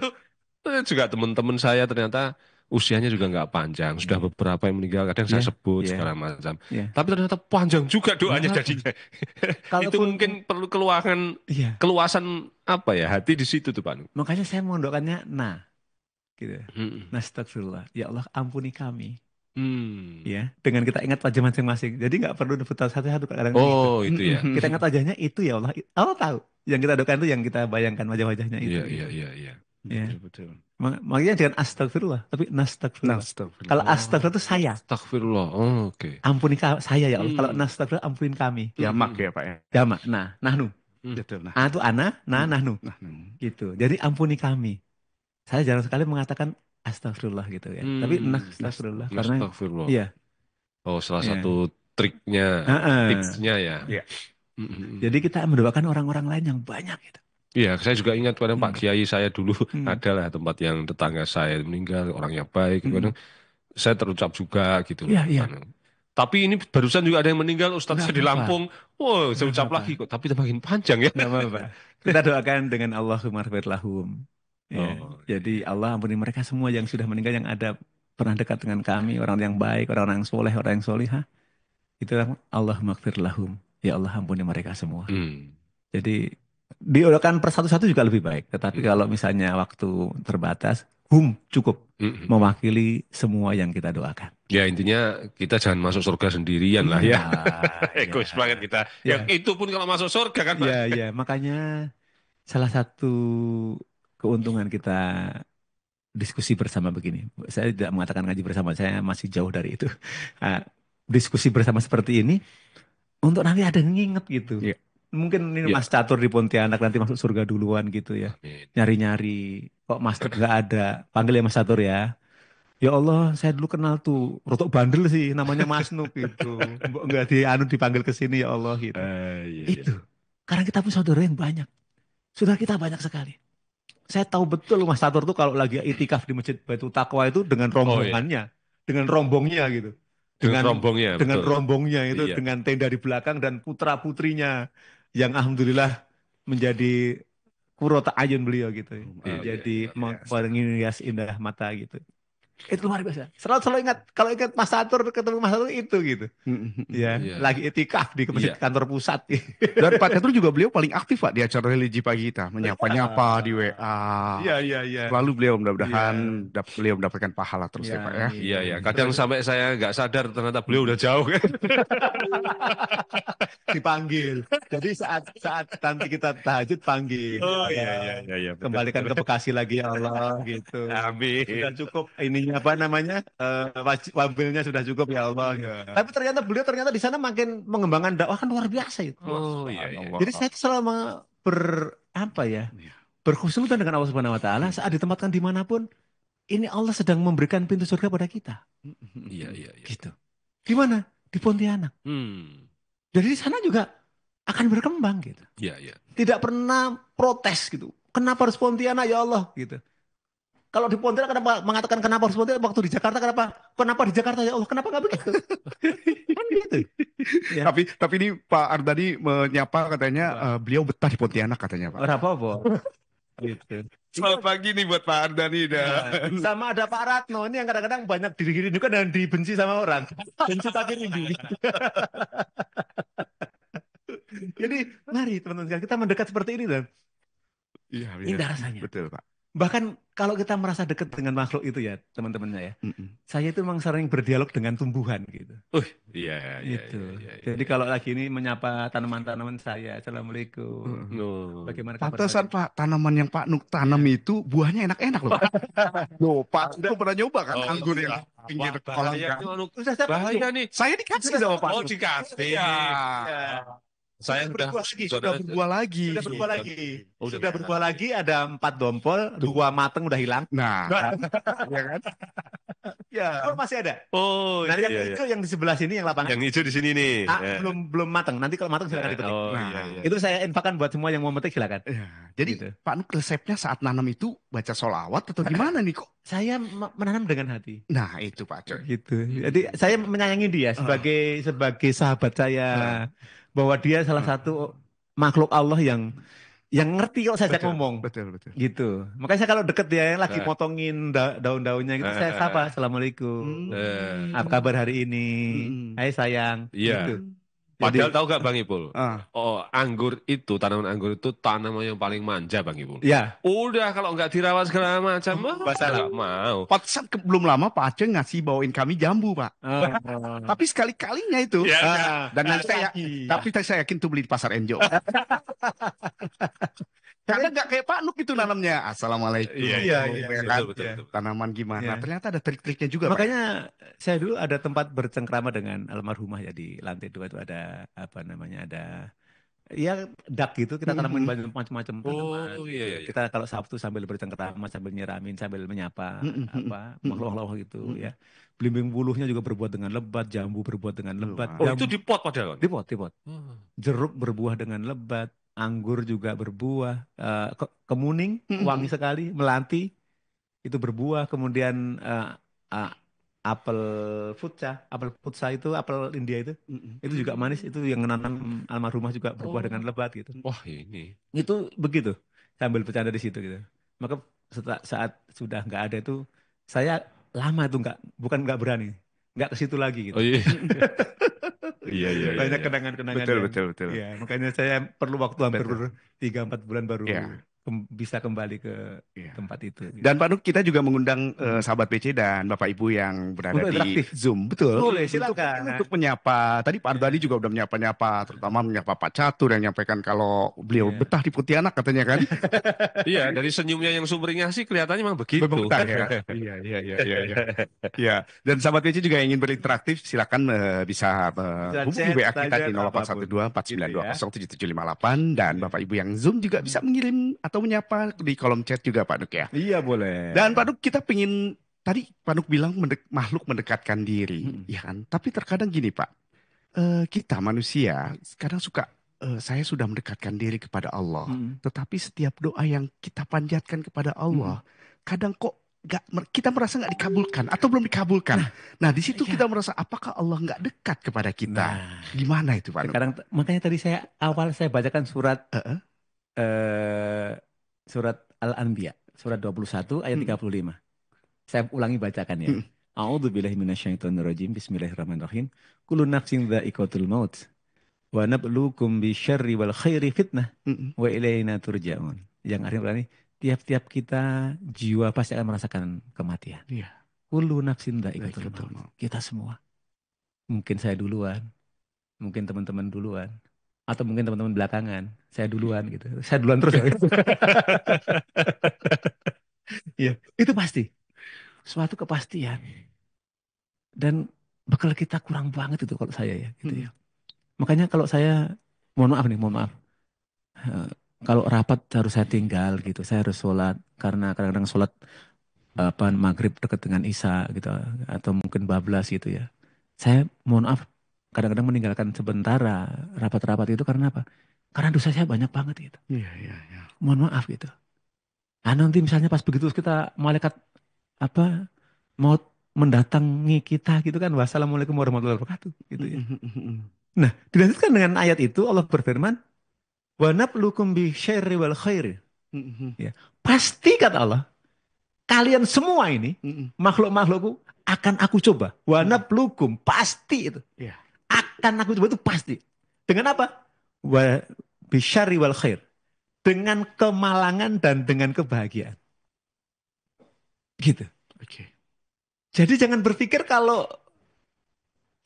Nuk. Itu juga teman-teman saya ternyata usianya juga nggak panjang, sudah beberapa yang meninggal, kadang saya sebut segala macam. Tapi ternyata panjang juga doanya jadinya. Itu mungkin perlu keluasan apa ya hati di situ tuh Pak Nuk. Makanya saya mendoakannya gitu. Astagfirullah, ya Allah ampuni kami. Ya, dengan kita ingat wajah masing-masing. Jadi nggak perlu nyebut satu-satu kadang Oh itu ya. Kita ingat wajahnya itu ya Allah. Allah tahu. Yang kita doakan itu yang kita bayangkan wajah-wajahnya itu. Iya. Ya. Betul. Makanya jangan astagfirullah, tapi nastagfirullah. Kalau astagfirullah itu saya. Astagfirullah. Oh, oke. Ampuni saya ya Allah. Kalau nastagfirullah ampunin kami. Jamak ya, Pak ya. Jamak. Nah, nahnu. Betul. Nah. Itu ana, nahnu. Gitu. Jadi ampuni kami. Saya jarang sekali mengatakan astagfirullah gitu ya. Tapi nastagfirullah karena Astagfirullah. iya. Oh, salah satu triknya, tipsnya ya. Iya. Jadi kita mendoakan orang-orang lain yang banyak gitu. Iya, saya juga ingat kadang Pak Kiai saya dulu adalah tempat yang tetangga saya meninggal, orang yang baik, kadang saya terucap juga gitu. Iya. Tapi ini barusan juga ada yang meninggal, Ustadz Nggak saya di apa-apa. Lampung. Wow, saya Nggak ucap apa-apa. lagi kok, tapi makin panjang ya. Nggak apa-apa. Kita doakan dengan Allahumma ighfir lahum. Ya, Oh, jadi iya. Allah ampuni mereka semua yang sudah meninggal, yang ada pernah dekat dengan kami, orang yang baik, orang-orang yang soleh, orang yang solihah. Itu Allahumma ighfir lahum. Ya Allah ampuni mereka semua. Hmm. Jadi didoakan per satu-satu juga lebih baik. Tetapi Hmm. kalau misalnya waktu terbatas, cukup Hmm. mewakili semua yang kita doakan. Ya intinya kita jangan masuk surga sendirian lah ya. Ya, Egois banget kita. ya, Yang itu pun kalau masuk surga kan, Pak. ya, ya. Makanya salah satu keuntungan kita diskusi bersama begini. Saya tidak mengatakan ngaji bersama, saya masih jauh dari itu. Ah, diskusi bersama seperti ini untuk nanti ada yang nginget gitu. Iya. Mungkin ini Ya. Mas Catur di Pontianak nanti masuk surga duluan gitu ya. Amin. Nyari-nyari, kok Mas Tur nggak ada. Panggil ya Mas Catur ya. Ya Allah, saya dulu kenal tuh rotok bandel sih, namanya Mas Nuk gitu. Mbok nggak dipanggil ke sini ya Allah gitu. Iya, iya. Itu. Karena kita punya saudara yang banyak. Saudara kita banyak sekali. Saya tahu betul Mas Catur tuh kalau lagi itikaf di Masjid Baitul Taqwa itu dengan Oh iya, rombongannya, dengan rombongnya gitu. dengan Dengan rombongnya dengan betul. rombongnya itu, Iya. dengan tenda di belakang dan putra-putrinya yang alhamdulillah menjadi qurrata ayun beliau gitu. Iya, Jadi iya, iya. menghias indah mata gitu. Itu luar biasa. Selalu ingat, kalau ingat Mas Catur, ketemu Mas Catur itu gitu. Ya, Iya. lagi itikaf di masjid Iya. kantor pusat. Dan Pak Catur juga beliau paling aktif Pak di acara religi pagi kita, menyapa-nyapa di WA. Iya. Lalu beliau mudah-mudahan beliau mendapatkan pahala terus ya Pak ya. Iya, iya. Kadang sampai saya nggak sadar ternyata beliau udah jauh kan. Dipanggil. Jadi saat saat nanti kita tahajud panggil. Oh iya. Betul. Kembalikan ke Bekasi lagi ya Allah gitu. Amin. Sudah cukup ininya apa namanya? Wabilnya sudah cukup ya Allah. Tapi ternyata beliau ternyata di sana makin mengembangkan dakwah kan luar biasa itu. Oh iya. Jadi saya itu selama apa ya? Berkhusnudan dengan Allah Subhanahu wa taala saat ditempatkan dimanapun, ini Allah sedang memberikan pintu surga pada kita. Iya. Gitu. Di mana? Di Pontianak. Jadi di sana juga akan berkembang gitu. Iya. Tidak pernah protes gitu. Kenapa harus Pontianak ya Allah gitu. Kalau di Pontianak kenapa mengatakan kenapa harus Pontianak, waktu di Jakarta kenapa di Jakarta ya Allah, kenapa nggak begitu? Kan gitu. Ya. Tapi ini Pak Ardani menyapa katanya beliau betah di Pontianak katanya Pak. Apa? Gitu. Selamat pagi nih buat Pak Ardani dan Sama ada Pak Ratno ini yang kadang-kadang banyak dirindukan dan dibenci sama orang. Benci tapi rindu. Jadi mari teman-teman kita mendekat seperti ini dan iya, indah rasanya. betul Pak. Bahkan kalau kita merasa dekat dengan makhluk itu ya teman-temannya ya. Saya itu memang sering berdialog dengan tumbuhan gitu. Iya. Gitu. Jadi kalau lagi ini menyapa tanaman-tanaman saya, Assalamualaikum. Bagaimana kabar? Pantesan Pak, tanaman yang Pak Nuk tanam itu buahnya enak-enak loh Pak. Loh Pak, aku pernah nyoba kan anggur yang pinggir kolam kan. Bahaya nih. Saya dikasih sama Pak Oh Nuk. dikasih. Iya. Saya Sudah berbuah lagi. Sudah berbuah lagi, ada 4 dompol, 2 mateng udah hilang. Nah, ya kan? Ya. Oh, masih ada. Oh Nah, yang hijau yang di sebelah sini yang lapangan. Yang hijau di sini nih. Belum mateng. Nanti kalau mateng silakan dipetik. Oh Nah, iya. Itu saya infakkan buat semua yang mau metik silakan. Ya, jadi Gitu. Pak Nuk resepnya saat nanam itu baca sholawat atau gimana nih kok? Saya menanam dengan hati. Nah itu Pak Coy. Gitu. Jadi saya menyayangi dia sebagai sahabat saya, bahwa dia salah satu makhluk Allah yang ngerti kalau saya ajak ngomong. Betul. Gitu. Makanya saya kalau deket dia yang lagi motongin daun-daunnya gitu, saya sapa, Assalamualaikum. Apa kabar hari ini? Hai sayang. Iya. Gitu. Padahal tahu gak Bang Ipul? Ah. Oh, tanaman anggur itu tanaman yang paling manja Bang Ipul. Ya. Udah kalau nggak dirawat segala macam, nggak mau. Pantesan belum lama Pak Aceh ngasih bawain kami jambu Pak. Tapi sekali-kalinya itu. Dan nanti saya yakin tuh beli di pasar Enjo. Karena nggak kayak Pak Nuk itu nanamnya. Assalamualaikum. Iya. Betul. Tanaman gimana? Iya. Ternyata ada trik-triknya juga Pak. Makanya saya dulu ada tempat bercengkrama dengan almarhumah ya, di lantai 2 itu ada apa namanya, ada ya dak gitu, kita tanamin banyak macam-macam tanaman. Oh iya. Kita kalau Sabtu sambil bercengkrama, sambil nyiramin, sambil menyapa apa makhluk-makhluk gitu ya. Belimbing buluhnya juga berbuat dengan lebat, jambu berbuat dengan lebat. Oh itu di pot padahal. Di pot. Jeruk berbuah dengan lebat, anggur juga berbuah, kemuning wangi sekali, melati itu berbuah, kemudian apel futsa itu apel India itu. Mm-mm. Itu juga manis, itu yang menanam almarhumah juga berbuah dengan Oh, lebat gitu. wah ini. Itu begitu, sambil bercanda di situ gitu. Maka saat sudah nggak ada itu, saya lama itu bukan nggak berani, nggak ke situ lagi Oh gitu. iya. Iya, iya, iya, Banyak iya. kenangan-kenangan Betul, yang, betul, betul. ya makanya saya perlu waktu hampir Betul. 3-4 bulan baru Ya, bisa kembali ke ya. tempat itu. Gitu. Dan Pak Nuk, kita juga mengundang Mm. sahabat PC dan Bapak Ibu yang berada Untuk di interaktif, Zoom, betul, boleh untuk mungkin silakan. untuk menyapa. Tadi Pak Ardhani Ya, juga udah menyapa-nyapa, terutama menyapa Pak Catur yang menyampaikan kalau beliau ya. betah di Pontianak katanya kan. Iya, dari senyumnya yang sumringah sih kelihatannya memang Memang begitu. betah ya. Iya, iya, iya, iya, iya. Ya, dan sahabat PC juga yang ingin berinteraktif, silakan bisa Bisa hubungi chat, WA kita tanya di apapun, 0812 gitu ya. 492 dan Iya. Bapak Ibu yang Zoom juga bisa Hmm. mengirim atau menyapa di kolom chat juga Pak Nuk ya. Iya boleh. Dan Pak Nuk, kita pingin tadi Pak Nuk bilang makhluk mendekatkan diri, Mm-mm. ya kan? Tapi terkadang gini Pak, kita manusia kadang suka saya sudah mendekatkan diri kepada Allah, Mm-mm. tetapi setiap doa yang kita panjatkan kepada Mm-mm. Allah, kadang kok kita merasa nggak dikabulkan atau belum dikabulkan. Nah, di situ kita Ya. merasa apakah Allah nggak dekat kepada kita? Nah, Gimana itu Pak Nuk? sekarang makanya tadi saya bacakan Eh, eh, eh, surat Al-Anbiya, surat 21 ayat mm, 35. Saya ulangi bacakan ya. mm, A'udzubillahi minasyaitonirrajim. Bismillahirrahmanirrahim. Kullu nafsin dha'iqatul maut wa nabluukum bisyarri wal khairi fitnah mm, wa ilaina turja'un. Yang artinya berarti tiap-tiap kita jiwa pasti akan merasakan kematian. iya, Kullu nafsin baik, dha'iqatul betul. maut. Kita semua. Mungkin saya duluan, mungkin teman-teman duluan, atau mungkin teman-teman belakangan. Saya duluan gitu. Saya duluan terus ya. Iya, itu pasti. Suatu kepastian. Dan bekal kita kurang banget itu kalau saya ya, gitu Mm, ya. Makanya kalau saya, mohon maaf nih, mohon maaf. Eh, Kalau rapat harus saya tinggal gitu, saya harus sholat karena kadang-kadang sholat maghrib dekat dengan isya gitu, atau mungkin bablas gitu ya. Saya mohon maaf, kadang-kadang meninggalkan sementara rapat-rapat itu karena apa? Karena dosa saya banyak banget gitu. iya, iya, iya. Mohon maaf gitu. Nah nanti misalnya pas begitu kita malaikat apa mau mendatangi kita gitu kan, wassalamualaikum warahmatullahi wabarakatuh gitu Mm, ya. mm, mm, mm, Nah, dilanjutkan dengan ayat itu Allah berfirman, "Wa nabluukum bisyarri wal khairi." mm, mm, mm, Ya. Pasti kata Allah, kalian semua ini mm, mm. makhluk-makhlukku akan aku coba. Wa Mm. nabluukum, pasti itu. Iya. Akan aku coba itu pasti. Dengan apa? Wa bisyarri wal khair. Dengan kemalangan dan dengan kebahagiaan. Gitu. Oke. Jadi jangan berpikir kalau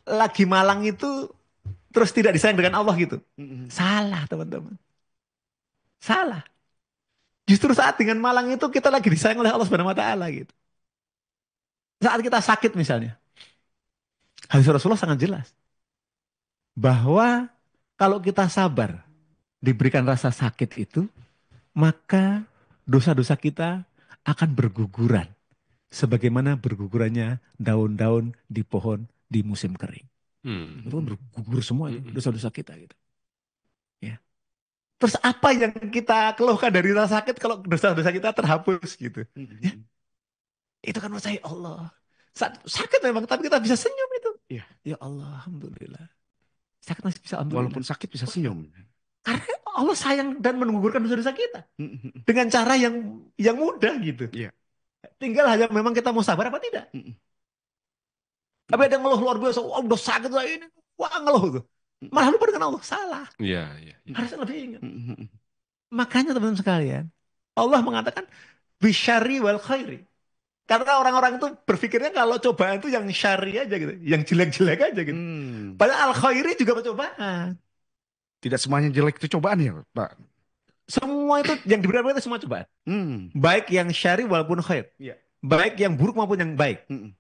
lagi malang itu terus tidak disayang dengan Allah gitu. Mm, mm. Salah teman-teman. Salah. Justru saat dengan malang itu kita lagi disayang oleh Allah Subhanahu wa taala gitu. Saat kita sakit misalnya. Hadis Rasulullah sangat jelas bahwa kalau kita sabar diberikan rasa sakit itu, maka dosa-dosa kita akan berguguran sebagaimana bergugurannya daun-daun di pohon di musim kering. Hmm. Itu kan bergugur semua itu Mm-mm. dosa-dosa kita gitu. Ya. Terus apa yang kita keluhkan dari rasa sakit kalau dosa-dosa kita terhapus gitu. Mm, Ya, mm. itu kan percaya Allah. Sakit memang, tapi kita bisa senyum itu. Iya. Ya Allah, Alhamdulillah. Sakit masih bisa Walaupun Alhamdulillah. sakit bisa senyum. Karena Allah sayang dan menggugurkan dosa-dosa kita. Mm, mm, mm. Dengan cara yang mudah gitu. Iya. Tinggal hanya memang kita mau sabar apa tidak. Mm, mm. Tapi ada yang ngeluh luar biasa. Wah udah sakit lah ini. Wah ngeluh tuh. Malah lupa dengan Allah. Salah. Iya, iya. Harusnya lebih ingat. Mm, mm, mm. Makanya teman-teman sekalian. Allah mengatakan. Bisyari wal khairi. Karena orang-orang itu berpikirnya kalau cobaan itu yang syari aja gitu. Yang jelek-jelek aja gitu. Hmm. Padahal al khairi juga percobaan. Tidak semuanya jelek itu cobaan ya, Pak. Semua itu yang diberikan itu semua cobaan. Hmm. Baik yang syari walaupun khair. Iya. Baik yang buruk maupun yang baik. Mm, mm.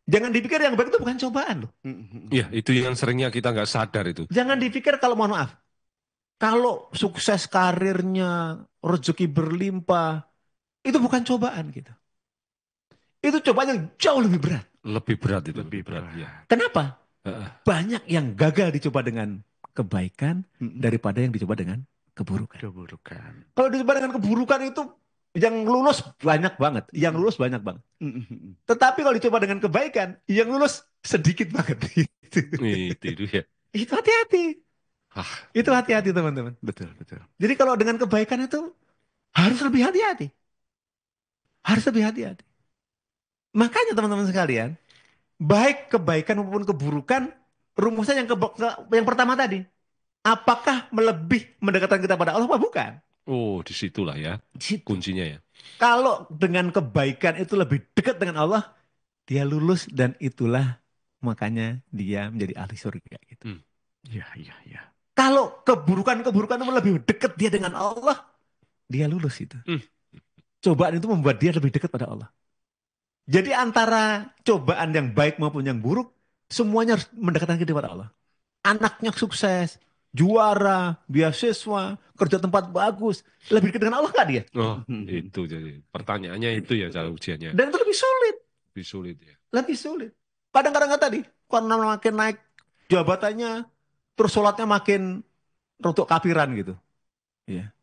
Jangan dipikir yang baik itu bukan cobaan loh. Mm, mm, mm. Iya, itu yang seringnya kita nggak sadar itu. Jangan dipikir kalau mohon maaf. Kalau sukses karirnya, rezeki berlimpah, itu bukan cobaan gitu. Itu cobaan yang jauh lebih berat. Lebih berat itu, Lebih lebih berat. berat. Ya. Kenapa? Heeh. Banyak yang gagal dicoba dengan kebaikan Mm, mm. daripada yang dicoba dengan keburukan. Keburukan. Kalau dicoba dengan keburukan itu Yang lulus banyak banget, yang lulus banyak banget. Tetapi kalau dicoba dengan kebaikan, yang lulus sedikit banget. Itu ya. Itu hati-hati. Ah, Itu hati-hati teman-teman. Betul, betul. Jadi kalau dengan kebaikan itu harus lebih hati-hati. Harus lebih hati-hati. Makanya teman-teman sekalian, baik kebaikan maupun keburukan, rumusnya yang pertama tadi. Apakah lebih mendekatkan kita pada Allah apa bukan? oh, disitulah ya Di situ. kuncinya ya. Kalau dengan kebaikan itu lebih dekat dengan Allah, dia lulus dan itulah makanya dia menjadi ahli surga gitu. Iya, iya, iya. Kalau keburukan-keburukan itu lebih dekat dia dengan Allah, dia lulus itu. Cobaan itu membuat dia lebih dekat pada Allah. Jadi antara cobaan yang baik maupun yang buruk, semuanya harus mendekatkan kita pada Allah. Anaknya sukses, juara, beasiswa, kerja tempat bagus, lebih dekat dengan Allah nggak dia? Oh, itu jadi pertanyaannya itu ya cara ujiannya. Dan itu lebih sulit, Lebih sulit ya. lebih sulit. Kadang-kadang nggak tadi, karena makin naik jabatannya, terus sholatnya makin rotok kafiran gitu. Iya.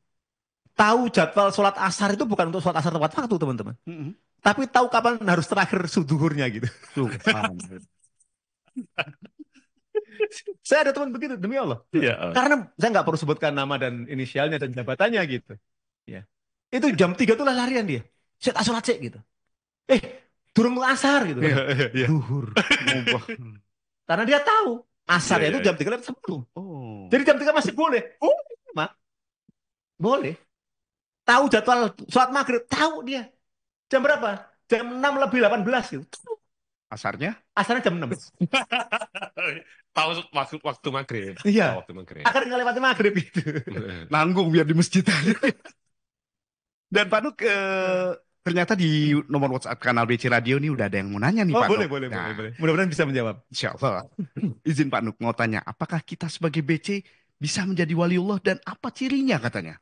Tahu jadwal sholat asar itu bukan untuk sholat asar tepat waktu teman-teman. Tapi tahu kapan harus terakhir suduhurnya gitu. Saya ada teman begitu demi Allah. Iya. Karena saya nggak perlu sebutkan nama dan inisialnya dan jabatannya gitu. Ya. Itu jam 3 tuh larian dia. Saya tak sholat sih gitu. Durung asar gitu. Duhur. Karena dia tahu asarnya itu jam 3:10. Oh. Jadi jam 3 masih boleh. Oh, Mak. Boleh. Tahu jadwal sholat maghrib, tahu dia. Jam berapa? Jam 6:18 gitu. Asarnya? Asarnya jam 6. Tahu waktu maghrib. Iya. Tahu waktu maghrib. Akhirnya nggak lewati maghrib gitu. Nanggung biar di masjid aja. Dan Pak Nuk, ternyata di nomor WhatsApp kanal BC Radio ini udah ada yang mau nanya nih Pak Nuk. Boleh. Nah, Mudah-mudahan bisa menjawab. Insya Allah. Izin Pak Nuk mau tanya, apakah kita sebagai BC bisa menjadi waliullah dan apa cirinya katanya?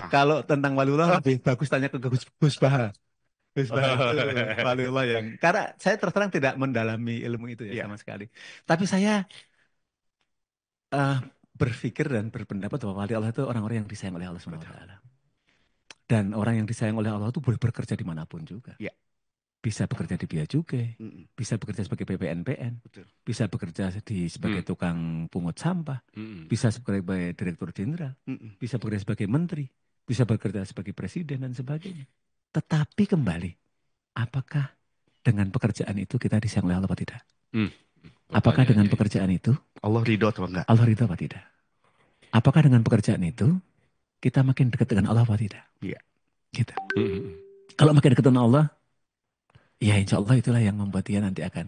Kalau tentang waliullah lebih bagus tanya ke Gus Baha. Gus Baha itu waliullah yang karena saya terus terang tidak mendalami ilmu itu ya sama sekali. Tapi saya berpikir dan berpendapat bahwa wali Allah itu orang-orang yang disayang oleh Allah SWT. Dan orang yang disayang oleh Allah itu boleh bekerja dimanapun juga. Ya. Bisa bekerja di Bea Cukai, bisa bekerja sebagai PPNPN, bisa bekerja sebagai tukang pungut sampah, bisa sebagai direktur jenderal, bisa bekerja sebagai menteri, bisa bekerja sebagai presiden dan sebagainya. Tetapi kembali, apakah dengan pekerjaan itu kita disayang oleh Allah atau tidak? Apakah dengan pekerjaan itu Allah ridho atau enggak? Allah ridho atau tidak? Apakah dengan pekerjaan itu kita makin dekat dengan Allah atau tidak? Iya. Gitu. Kalau makin dekat dengan Allah, ya insya Allah itulah yang membuat dia nanti akan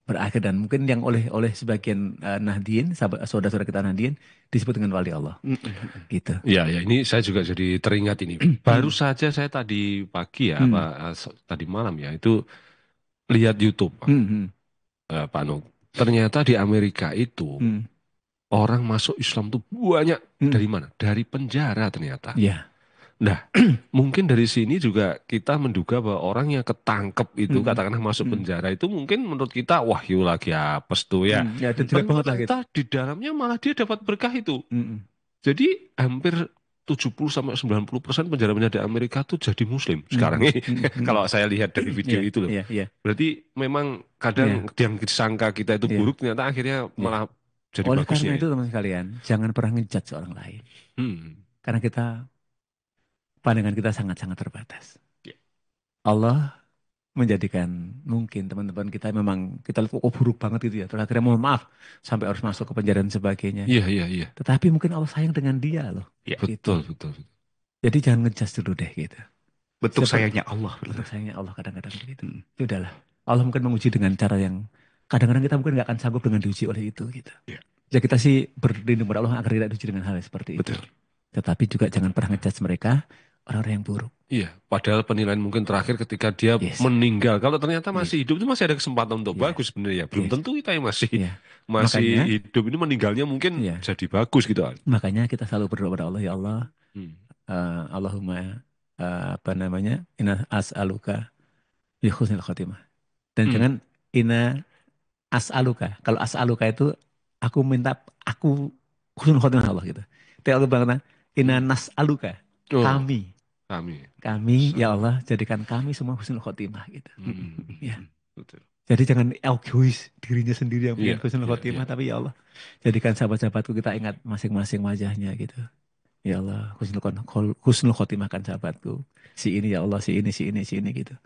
berakhir. Dan mungkin yang oleh sebagian Nahdien, saudara-saudara kita Nahdien, disebut dengan wali Allah. Gitu. Ya, ini saya juga jadi teringat ini. Baru saja saya tadi pagi ya, tadi malam ya, itu lihat YouTube, Pak Nuk. Ternyata di Amerika itu orang masuk Islam tuh banyak. Dari mana? Dari penjara ternyata. Iya. Nah, mungkin dari sini juga kita menduga bahwa orang yang ketangkep itu, katakanlah masuk penjara itu mungkin menurut kita, wahyu lagi apes tuh ya. Ya, itu jelek banget lah gitu. Ternyata di dalamnya malah dia dapat berkah itu. Jadi hampir 70-90% penjara-penjara di Amerika tuh jadi muslim sekarang ini. Kalau saya lihat dari video itu loh. Berarti memang kadang yang disangka kita itu buruk, ternyata akhirnya malah jadi oleh bagusnya. Karena itu teman sekalian, jangan pernah ngejudge orang lain. Karena pandangan kita sangat-sangat terbatas. Allah menjadikan mungkin teman-teman kita memang kita lihat kok buruk banget gitu ya. Terus akhirnya mohon maaf sampai harus masuk ke penjara dan sebagainya. Iya. Tetapi mungkin Allah sayang dengan dia loh. Ya, gitu. betul. Jadi jangan ngejudge dulu deh gitu. Bentuk sayangnya Allah. Bentuk sayangnya Allah kadang-kadang begitu. Ya udahlah. Allah mungkin menguji dengan cara yang kadang-kadang kita mungkin nggak akan sanggup dengan diuji oleh itu gitu. Ya kita sih berlindung pada Allah agar tidak diuji dengan hal seperti itu. Betul. Tetapi juga jangan pernah ngejudge mereka orang-orang yang buruk. Iya, padahal penilaian mungkin terakhir ketika dia meninggal. Kalau ternyata masih hidup itu masih ada kesempatan untuk bagus sebenarnya. Belum tentu kita yang masih makanya, hidup ini meninggalnya mungkin jadi bagus gitu. Makanya kita selalu berdoa kepada Allah, ya Allah, Allahumma inna as'aluka bi husnil khotimah. Dan jangan inna as'aluka. Kalau as'aluka itu aku minta aku husnul khotimah Allah gitu. Tapi Allah bilang inna nas'aluka kami Kami. ya Allah jadikan kami semua husnul khotimah gitu. Ya. Betul. Jadi jangan egois dirinya sendiri yang pengen Iya, husnul iya, khotimah, iya. tapi ya Allah jadikan sahabat-sahabatku kita ingat masing-masing wajahnya gitu. Ya Allah husnul khotimahkan sahabatku. Si ini ya Allah, si ini, si ini, si ini gitu.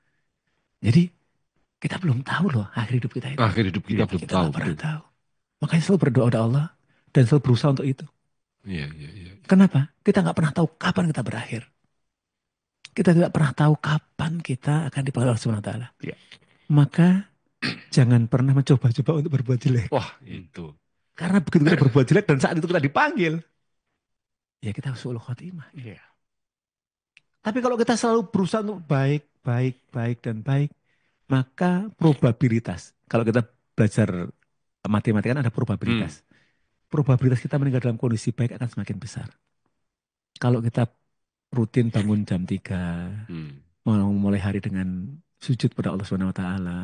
Jadi kita belum tahu loh akhir hidup kita itu. Akhir hidup kita belum Kita tahu. nggak pernah tahu. Makanya selalu berdoa kepada Allah dan selalu berusaha untuk itu. Iya, iya, iya. Kenapa? Kita nggak pernah tahu kapan kita berakhir. Kita tidak pernah tahu kapan kita akan dipanggil Allah Subhanahu wa taala. Iya. Maka jangan pernah mencoba-coba untuk berbuat jelek. Wah, itu. Karena begitu kita berbuat jelek dan saat itu kita dipanggil, ya kita husnul khotimah. Iya. Tapi kalau kita selalu berusaha untuk baik, baik, baik, dan baik, maka probabilitas, kalau kita belajar matematika kan ada probabilitas. Probabilitas kita meninggal dalam kondisi baik akan semakin besar. Kalau kita rutin bangun jam 3, mau mulai hari dengan sujud pada Allah Subhanahu wa taala,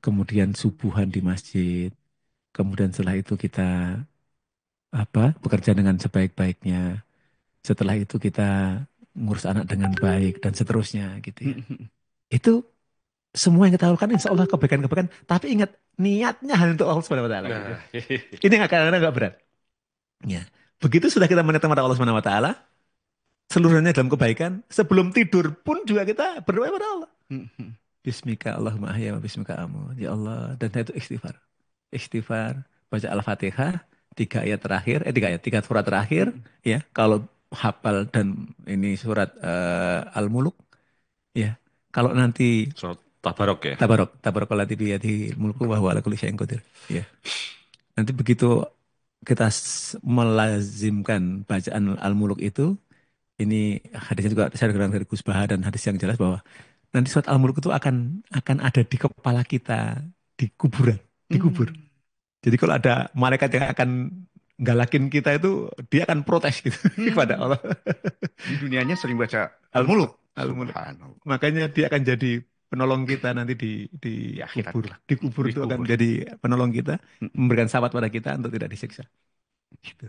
kemudian subuhan di masjid, kemudian setelah itu kita bekerja dengan sebaik-baiknya. Setelah itu kita ngurus anak dengan baik dan seterusnya gitu ya. Itu semua yang kita lakukan insya Allah kebaikan-kebaikan. Tapi ingat niatnya hanya untuk Allah Subhanahu wa taala. Gitu. Ini kadang-kadang nggak berat. Ya. Begitu sudah kita meniatkan pada Allah Subhanahu wa taala, seluruhnya dalam kebaikan, sebelum tidur pun juga kita berdoa kepada Allah. Bismika Allahumma ahya wa bismika amu. Ya Allah, dan itu istighfar. Istighfar, baca Al-Fatihah, 3 surat terakhir, ya. Kalau hafal dan ini surat Al-Muluk, ya. Kalau nanti Surat Tabarok ya. Tabarokalladzi biyadihil mulku wa huwa ala kulli syai'in qadir. Ya. Nanti begitu kita melazimkan bacaan Al-Muluk itu, ini hadisnya juga saya dengar dari Gus Baha dan hadis yang jelas bahwa nanti surat Al-Mulk itu akan ada di kepala kita di kuburan, dikubur. Jadi kalau ada malaikat yang akan galakin kita itu, dia akan protes gitu kepada Allah. Di dunianya sering baca Al-Mulk. Makanya dia akan jadi penolong kita nanti di kubur. Di kubur itu akan jadi penolong kita, memberikan sahabat pada kita untuk tidak disiksa. Gitu.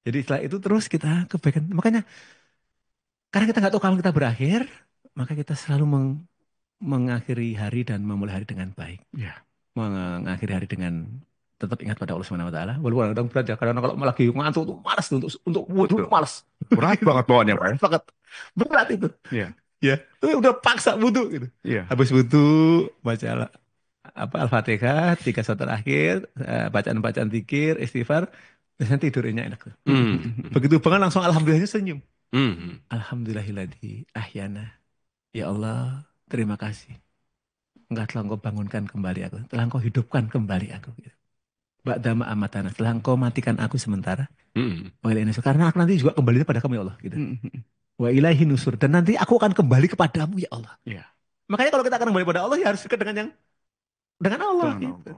Jadi setelah itu terus kita kebaikan. Makanya karena kita nggak tahu kapan kita berakhir, maka kita selalu mengakhiri hari dan memulai hari dengan baik. Ya. Mengakhiri hari dengan tetap ingat pada Allah Subhanahu wa taala. Walaupun kadang berat ya, karena kalau lagi ngantuk tuh malas untuk wudhu malas. Berat banget bawaannya, Pak. Banget. Berat itu. Iya. Ya, itu udah paksa wudhu gitu. Iya. Habis wudhu baca Al-Fatihah, 3 surat terakhir, bacaan-bacaan zikir, istighfar, biasanya tidurnya enak tuh. Begitu banget langsung alhamdulillahnya senyum. Alhamdulillahilladzi ahyana. Ya Allah, terima kasih. Engkau telah engkau bangunkan kembali aku. Telah engkau hidupkan kembali aku. Ba'dama amatana. Telah engkau matikan aku sementara. Wa ilaihi nusur. Karena aku nanti juga kembali pada kamu ya Allah. Gitu. Wa ilaihi nusur. Dan nanti aku akan kembali kepadamu ya Allah. Ya. Makanya kalau kita akan kembali pada Allah, ya harus dekat dengan Allah. Gitu.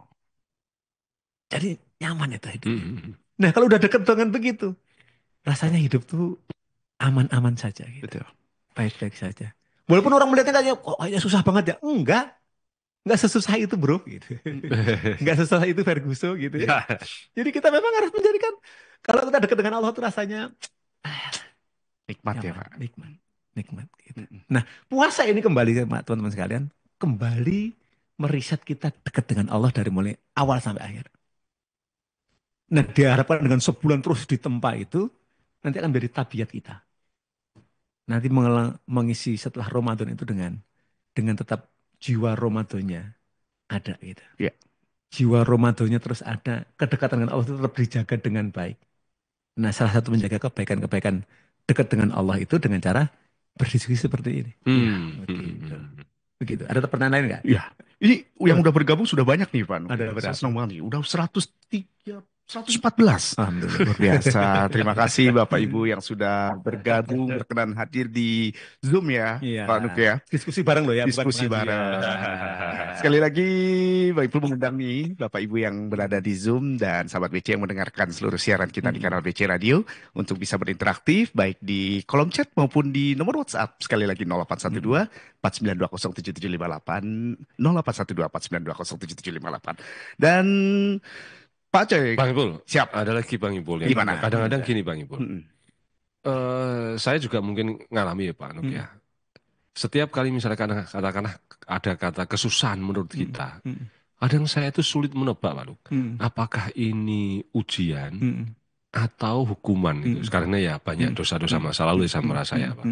Jadi nyaman itu hidupnya. Nah kalau udah dekat dengan begitu, rasanya hidup tuh aman-aman saja. Gitu. Betul. Baik-baik saja. Walaupun orang melihatnya kayaknya, kok kayaknya susah banget ya. Enggak sesusah itu bro. Gitu. Enggak sesusah itu Ferguson gitu ya. Jadi kita memang harus menjadikan, kalau kita dekat dengan Allah itu rasanya nikmat ya Pak. Nikmat. Gitu. Nah puasa ini kembali teman-teman sekalian, kembali meriset kita dekat dengan Allah dari mulai awal sampai akhir. Nah diharapkan dengan sebulan terus ditempa itu, nanti akan menjadi tabiat kita. Nanti mengisi setelah Ramadan itu dengan tetap jiwa Ramadannya ada gitu. Ya. Jiwa Ramadannya terus ada, kedekatan dengan Allah itu tetap dijaga dengan baik. Nah salah satu menjaga kebaikan-kebaikan dekat dengan Allah itu dengan cara berdiskusi seperti ini. Begitu. Ada pertanyaan lain nggak? Iya. Ini yang udah bergabung sudah banyak nih Pak. Ada berapa? Senang banget nih. Udah 114. Alhamdulillah. Luar biasa. Terima kasih Bapak Ibu yang sudah bergabung, berkenan hadir di Zoom ya, iya. Pak Nuk ya. Diskusi bareng loh ya. Diskusi bareng. Sekali lagi Bapak Ibu mengundang nih Bapak Ibu yang berada di Zoom dan sahabat BC yang mendengarkan seluruh siaran kita di kanal BC Radio untuk bisa berinteraktif baik di kolom chat maupun di nomor WhatsApp. Sekali lagi 0812 49207758 0812 49207758. Dan Pak Coy, Bang Ipul, siap. Ada lagi Bang Ipul. Gimana? Kadang-kadang gini Bang Ipul. Saya juga mungkin ngalami ya Pak Nuk ya. Setiap kali misalnya katakanlah ada kata kesusahan menurut kita, kadang saya itu sulit menebak Pak Nuk. Apakah ini ujian atau hukuman gitu. Karena ya banyak dosa-dosa masa lalu sama saya Pak.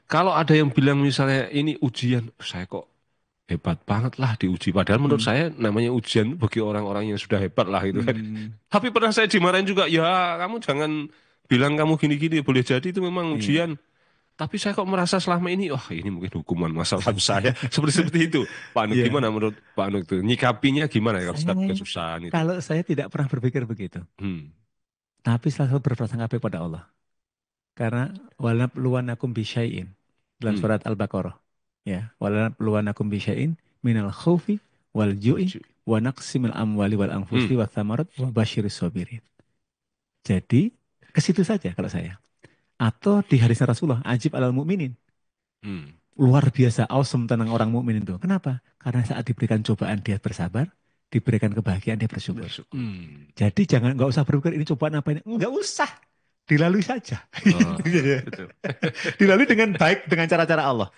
Kalau ada yang bilang misalnya ini ujian, saya kok hebat banget lah diuji. Padahal menurut saya namanya ujian bagi orang-orang yang sudah hebat lah gitu kan. Tapi pernah saya dimarahin juga, ya kamu jangan bilang kamu gini-gini, boleh jadi itu memang ujian. Tapi saya kok merasa selama ini, wah ini mungkin hukuman masa lalu saya. Seperti itu. Pak Nuk, gimana menurut Pak Nuk itu? Nyikapinya gimana ya kalau setiap kesusahan itu? Kalau saya tidak pernah berpikir begitu. Tapi selalu berprasangka baik pada Allah. Karena walanabluwannakum bisyai'in dalam surat Al-Baqarah. Ya, walanabluwannakum bisyai'in minal khaufi wal ju'i wa naqsimil amwali wal anfusi wa thamarat wa basyiris sabirin. Jadi, ke situ saja kalau saya. Atau di hadis Rasulullah, ajib alal mu'minin. Luar biasa awesome tentang orang mukmin itu. Kenapa? Karena saat diberikan cobaan dia bersabar, diberikan kebahagiaan dia bersyukur. Jadi nggak usah berpikir ini cobaan apa ini. Nggak usah. Dilalui saja. Dilalui dengan baik, dengan cara-cara Allah.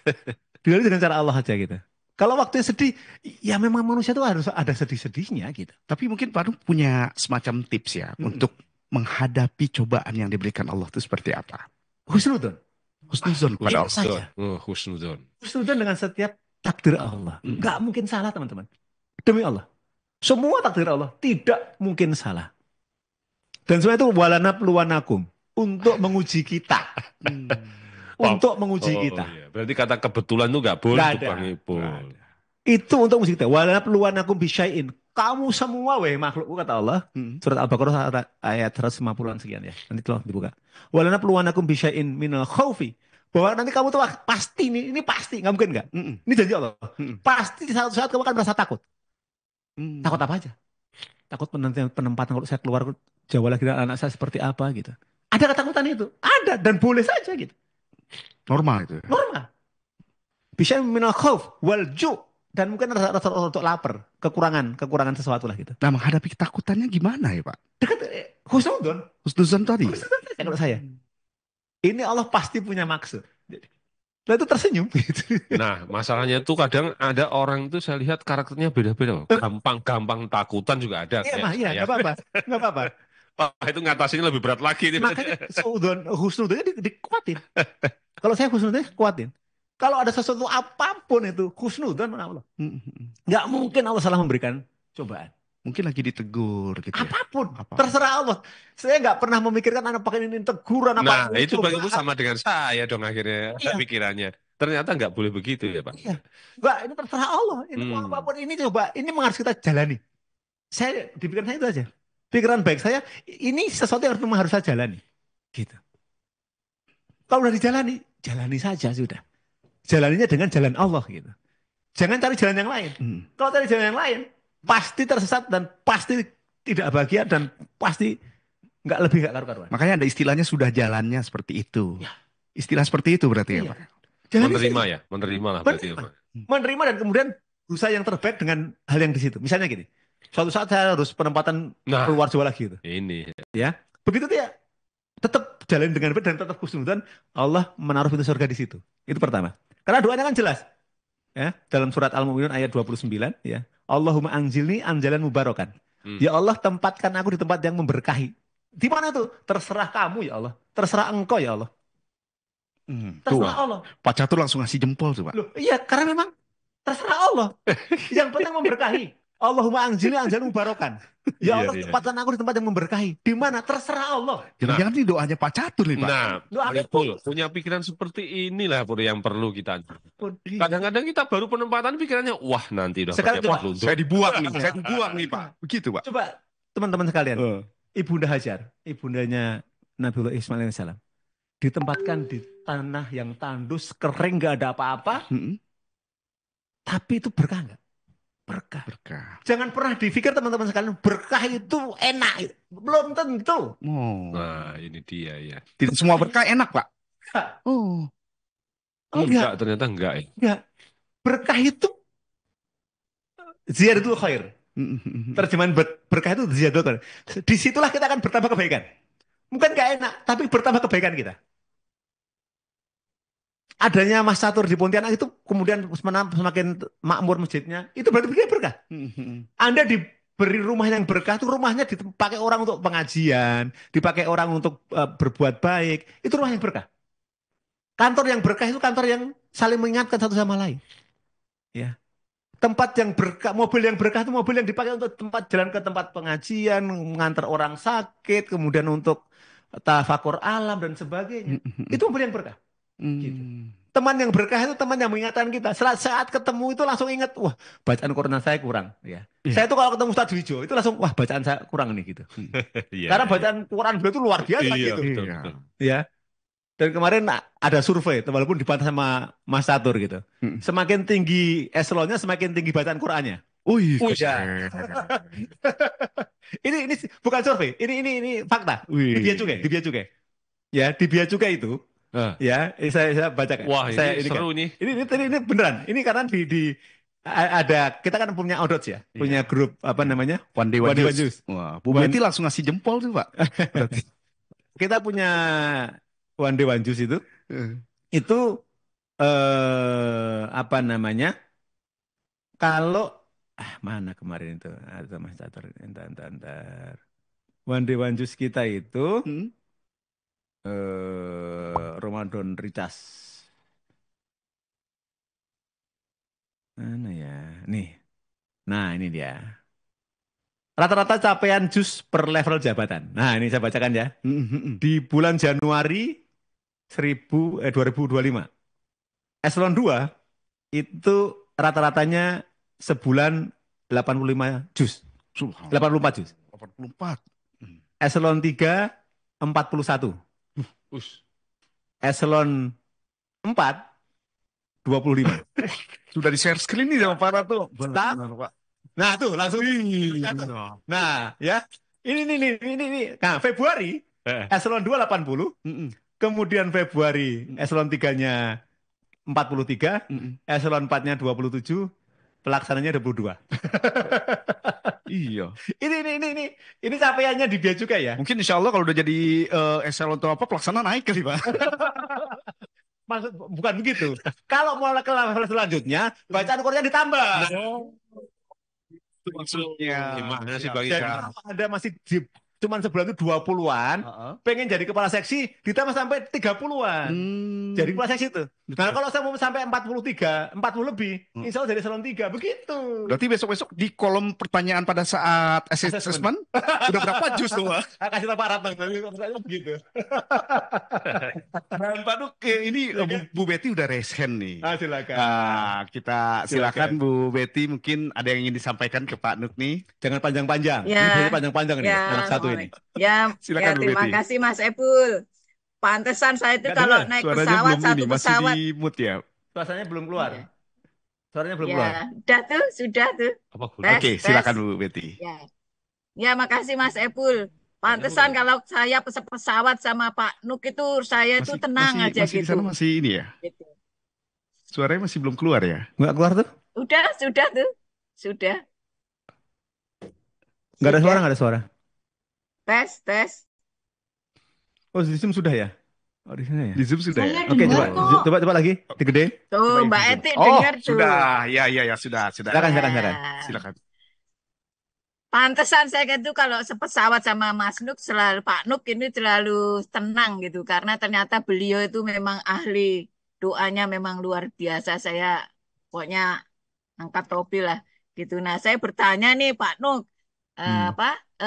Dilalui dengan cara Allah aja gitu. Kalau waktunya sedih, ya memang manusia itu harus ada sedih-sedihnya gitu. Tapi mungkin Pak Nuk punya semacam tips ya untuk menghadapi cobaan yang diberikan Allah itu seperti apa? Husnudon. Husnuzon kepada Allah. Saja. Husnuzon. Husnudon dengan setiap takdir Allah. Nggak mungkin salah teman-teman. Demi Allah. Semua takdir Allah tidak mungkin salah. Dan semua itu walanabluwanakum. Untuk menguji kita. Untuk menguji kita. Iya. Berarti kata kebetulan itu nggak boleh Bang Ipul. Itu untuk menguji kita. Walanabluwanakum bisyai'in. Kamu semua makhlukku kata Allah. Surat Al-Baqarah ayat 150-an sekian ya. Nanti tolong dibuka. Walanabluwanakum bisyai'in minal khaufi. Bahwa nanti kamu tuh pasti ini pasti. Nggak mungkin nggak? Ini janji Allah. Pasti di satu saat kamu akan merasa takut. Takut apa aja? Takut penempatan kalau saya keluar Jawa lagi anak saya seperti apa gitu. Ada ketakutan itu. Ada dan boleh saja gitu. Normal itu. Normal. Bisa minal khauf wal ju' dan mungkin rasa untuk lapar, kekurangan sesuatu lah gitu. Nah, menghadapi ketakutannya gimana ya, Pak? Dekat husnudon. Husnuzon tadi. Husnudon saja kalau saya. Ini Allah pasti punya maksud. Nah itu tersenyum gitu. Nah, masalahnya itu kadang ada orang itu saya lihat karakternya beda-beda. Gampang takutan juga ada. Iya, nggak apa-apa. Nggak apa-apa. Itu ngatasinnya lebih berat lagi. Makanya husnudonnya dikuatin. Kalau saya husnudonnya kuatin. Kalau ada sesuatu apapun itu husnudon Allah. Nggak mungkin Allah salah memberikan cobaan. Mungkin lagi ditegur gitu. Apapun. Terserah Allah. Saya nggak pernah memikirkan anak pakai ini teguran apa. Nah itu sama dengan saya dong akhirnya pikirannya. Ternyata nggak boleh begitu ya Pak. Iya. Nggak, ini terserah Allah. Ini apapun ini coba. Ini harus kita jalani. Saya di pikiran saya itu aja. Pikiran baik saya, ini sesuatu yang memang harus saya jalani. Gitu. Kalau udah dijalani, jalani saja sudah. Jalaninya dengan jalan Allah gitu. Jangan cari jalan yang lain. Kalau cari jalan yang lain, pasti tersesat dan pasti tidak bahagia dan pasti nggak karu-karuan. Makanya ada istilahnya sudah jalannya seperti itu. Ya. Istilah seperti itu berarti ya Pak. Menerima ya, menerima lah berarti. Menerima dan kemudian berusaha yang terbaik dengan hal yang di situ. Misalnya gini. Suatu saat saya harus penempatan keluar Jawa lagi gitu. Ini. Ya, begitu dia tetap jalan dengan baik dan tetap husnudzon, Allah menaruh pintu surga di situ. Itu pertama. Karena doanya kan jelas. Ya, dalam surat Al-Mu'minun ayat 29 ya. Allahumma anzilni anjalan mubarakan. Ya Allah, tempatkan aku di tempat yang memberkahi. Di mana tuh? Terserah kamu ya Allah. Terserah engkau ya Allah. Terserah Allah. Pak Catur langsung ngasih jempol tuh Pak. Loh, iya, karena memang terserah Allah. Yang penting memberkahi. Allahumma anzilni anjalan mubarakan. Ya Allah, tempatkan aku di tempat yang memberkahi. Di mana? Terserah Allah. Jangan ini doanya Pak Catur nih Pak. Nah, punya pikiran seperti inilah yang perlu kita. Kadang-kadang kita baru penempatan pikirannya, wah nanti udah sekarang coba, saya dibuang nih Pak. Begitu Pak. Coba teman-teman sekalian, Ibunda Hajar, ibundanya Nabiullah Ismail AS, ditempatkan di tanah yang tandus, kering, gak ada apa-apa, tapi itu berkah nggak? Berkah. Jangan pernah dipikir teman-teman sekalian berkah itu enak. Belum tentu. Nah ini dia ya. Tidak semua berkah enak Pak. Enggak, ternyata enggak ya. Enggak. Berkah itu ziyadatul khair. Terjemahan berkah itu ziyadatul khair. Disitulah kita akan bertambah kebaikan. Mungkin gak enak, tapi bertambah kebaikan kita. adanya Mas Catur di Pontianak itu kemudian semakin makmur masjidnya, itu berarti berkah. Anda diberi rumah yang berkah, itu rumahnya dipakai orang untuk pengajian, dipakai orang untuk berbuat baik, itu rumah yang berkah. Kantor yang berkah itu kantor yang saling mengingatkan satu sama lain. Ya. Tempat yang berkah, mobil yang berkah itu mobil yang dipakai untuk tempat jalan ke tempat pengajian, mengantar orang sakit, kemudian untuk tafakur alam dan sebagainya. Itu mobil yang berkah. Gitu. Teman yang berkah itu teman yang mengingatkan kita. Saat ketemu itu langsung ingat, wah bacaan Quran saya kurang. Ya. Saya itu kalau ketemu Ustadz Wijo itu langsung, wah bacaan saya kurang nih gitu. Karena bacaan Quran beliau itu luar biasa gitu. Betul, betul. Ya. Dan kemarin ada survei, walaupun dibantah sama Mas Catur gitu. Semakin tinggi eselonnya, semakin tinggi bacaan Qurannya. Ya. Ini bukan survei, ini fakta. Di Bia Cukai. Ya, di Bia Cukai itu. Ya, saya bacakan. Wah, ini seru kan. nih. Ini beneran. Ini karena ada kita kan punya Odots ya, punya grup apa namanya? One Day One Juice. Wah, Bu Betty langsung ngasih jempol tuh, Pak. Kita punya One Day One Juice itu apa namanya? Kalau mana kemarin itu ada Mas Catur, entar. One Day One Juice kita itu Ramadan Ricas. Mana ya? Nih. Nah, ini dia. Rata-rata capaian jus per level jabatan. Nah, ini saya bacakan ya. Di bulan Januari 2025. Eselon 2 itu rata-ratanya sebulan 85 jus. 84 jus. 84. Eselon 3 41. Eselon 4 25. Sudah di share screen nih sama Farah tuh. Benar, Pak. Nah, tuh langsung. Nah, ya. Ini. Nah, Februari eselon 2 80. Kemudian Februari eselon 3-nya 43, eselon 4-nya 27, pelaksananya 22. Iya. Ini capaiannya di Bia juga ya. Mungkin insya Allah kalau udah jadi eselon atau apa pelaksana naik kali, Pak. Maksud bukan begitu. Kalau mau ke level selanjutnya, bacaan Qurannya ditambah. Itu maksudnya. Gimana sih Bang Jadi Ica? kalau Anda masih cuman sebulan itu 20-an, pengen jadi kepala seksi, ditambah sampai 30-an. Jadi kepala seksi itu. Nah, kalau saya mau sampai 43, 40 lebih, insya Allah jadi eselon 3. Begitu. Berarti besok-besok di kolom pertanyaan pada saat assessment udah berapa jus tuh, Pak? Kasih tahu Pak Ratna, begitu. Dan Pak Nuk, ini Bu Betty udah resen nih. Silakan. Kita silakan Bu Betty, mungkin ada yang ingin disampaikan ke Pak Nuk nih. Jangan panjang-panjang. Ya. Ini panjang-panjang nih, anak satu ini. Ya, Silakan, Bu terima Betty. kasih Mas Epul. Pantesan saya itu Nggak kalau dengar. naik Suaranya pesawat, belum satu ini, masih pesawat. di mute ya. Suaranya belum keluar. Iya. Suaranya belum keluar. Ya, sudah tuh. Apa Oke, silakan Bu Betty. Ya, makasih Mas Epul. Pantesan kalau saya pesawat sama Pak Nuk itu saya itu tenang aja masih gitu. Di sana masih ini ya. Gitu. Suaranya masih belum keluar ya. Nggak keluar tuh? Sudah tuh. Sudah. Nggak ada suara. Tes. Oh, di Zoom sudah ya? Oh, di sana ya? Di Zoom sudah ya. Oke, coba lagi, digede. Tuh, Mbak Eti Oh, dengar tuh. sudah. Ya, sudah. Silakan. Pantesan saya gitu kalau sepesawat sama Mas Nuk selalu Pak Nuk ini selalu tenang gitu karena ternyata beliau itu memang ahli doanya memang luar biasa. Saya pokoknya angkat topi lah gitu. Nah, saya bertanya nih Pak Nuk,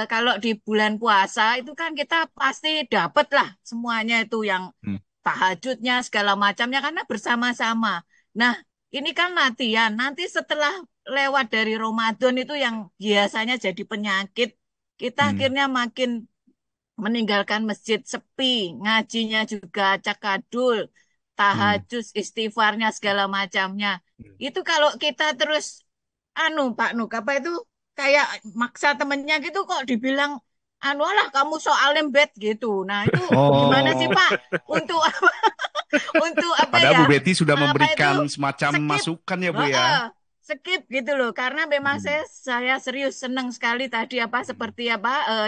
kalau di bulan puasa itu kan kita pasti dapat lah semuanya itu yang tahajudnya segala macamnya karena bersama-sama. Nah, ini kan latihan. Nanti setelah lewat dari Ramadan itu yang biasanya jadi penyakit, kita akhirnya makin meninggalkan masjid sepi, ngajinya juga acak-adul, tahajud, istighfarnya segala macamnya. Itu kalau kita terus Pak Nuk apa itu kayak maksa temennya gitu kok dibilang lah kamu soalnya bed gitu. Nah, itu gimana sih Pak? Untuk apa? Untuk apa Padahal ya? Bu Betty sudah memberikan itu? semacam masukan ya Bu ya. Skip gitu loh karena memang saya serius senang sekali tadi seperti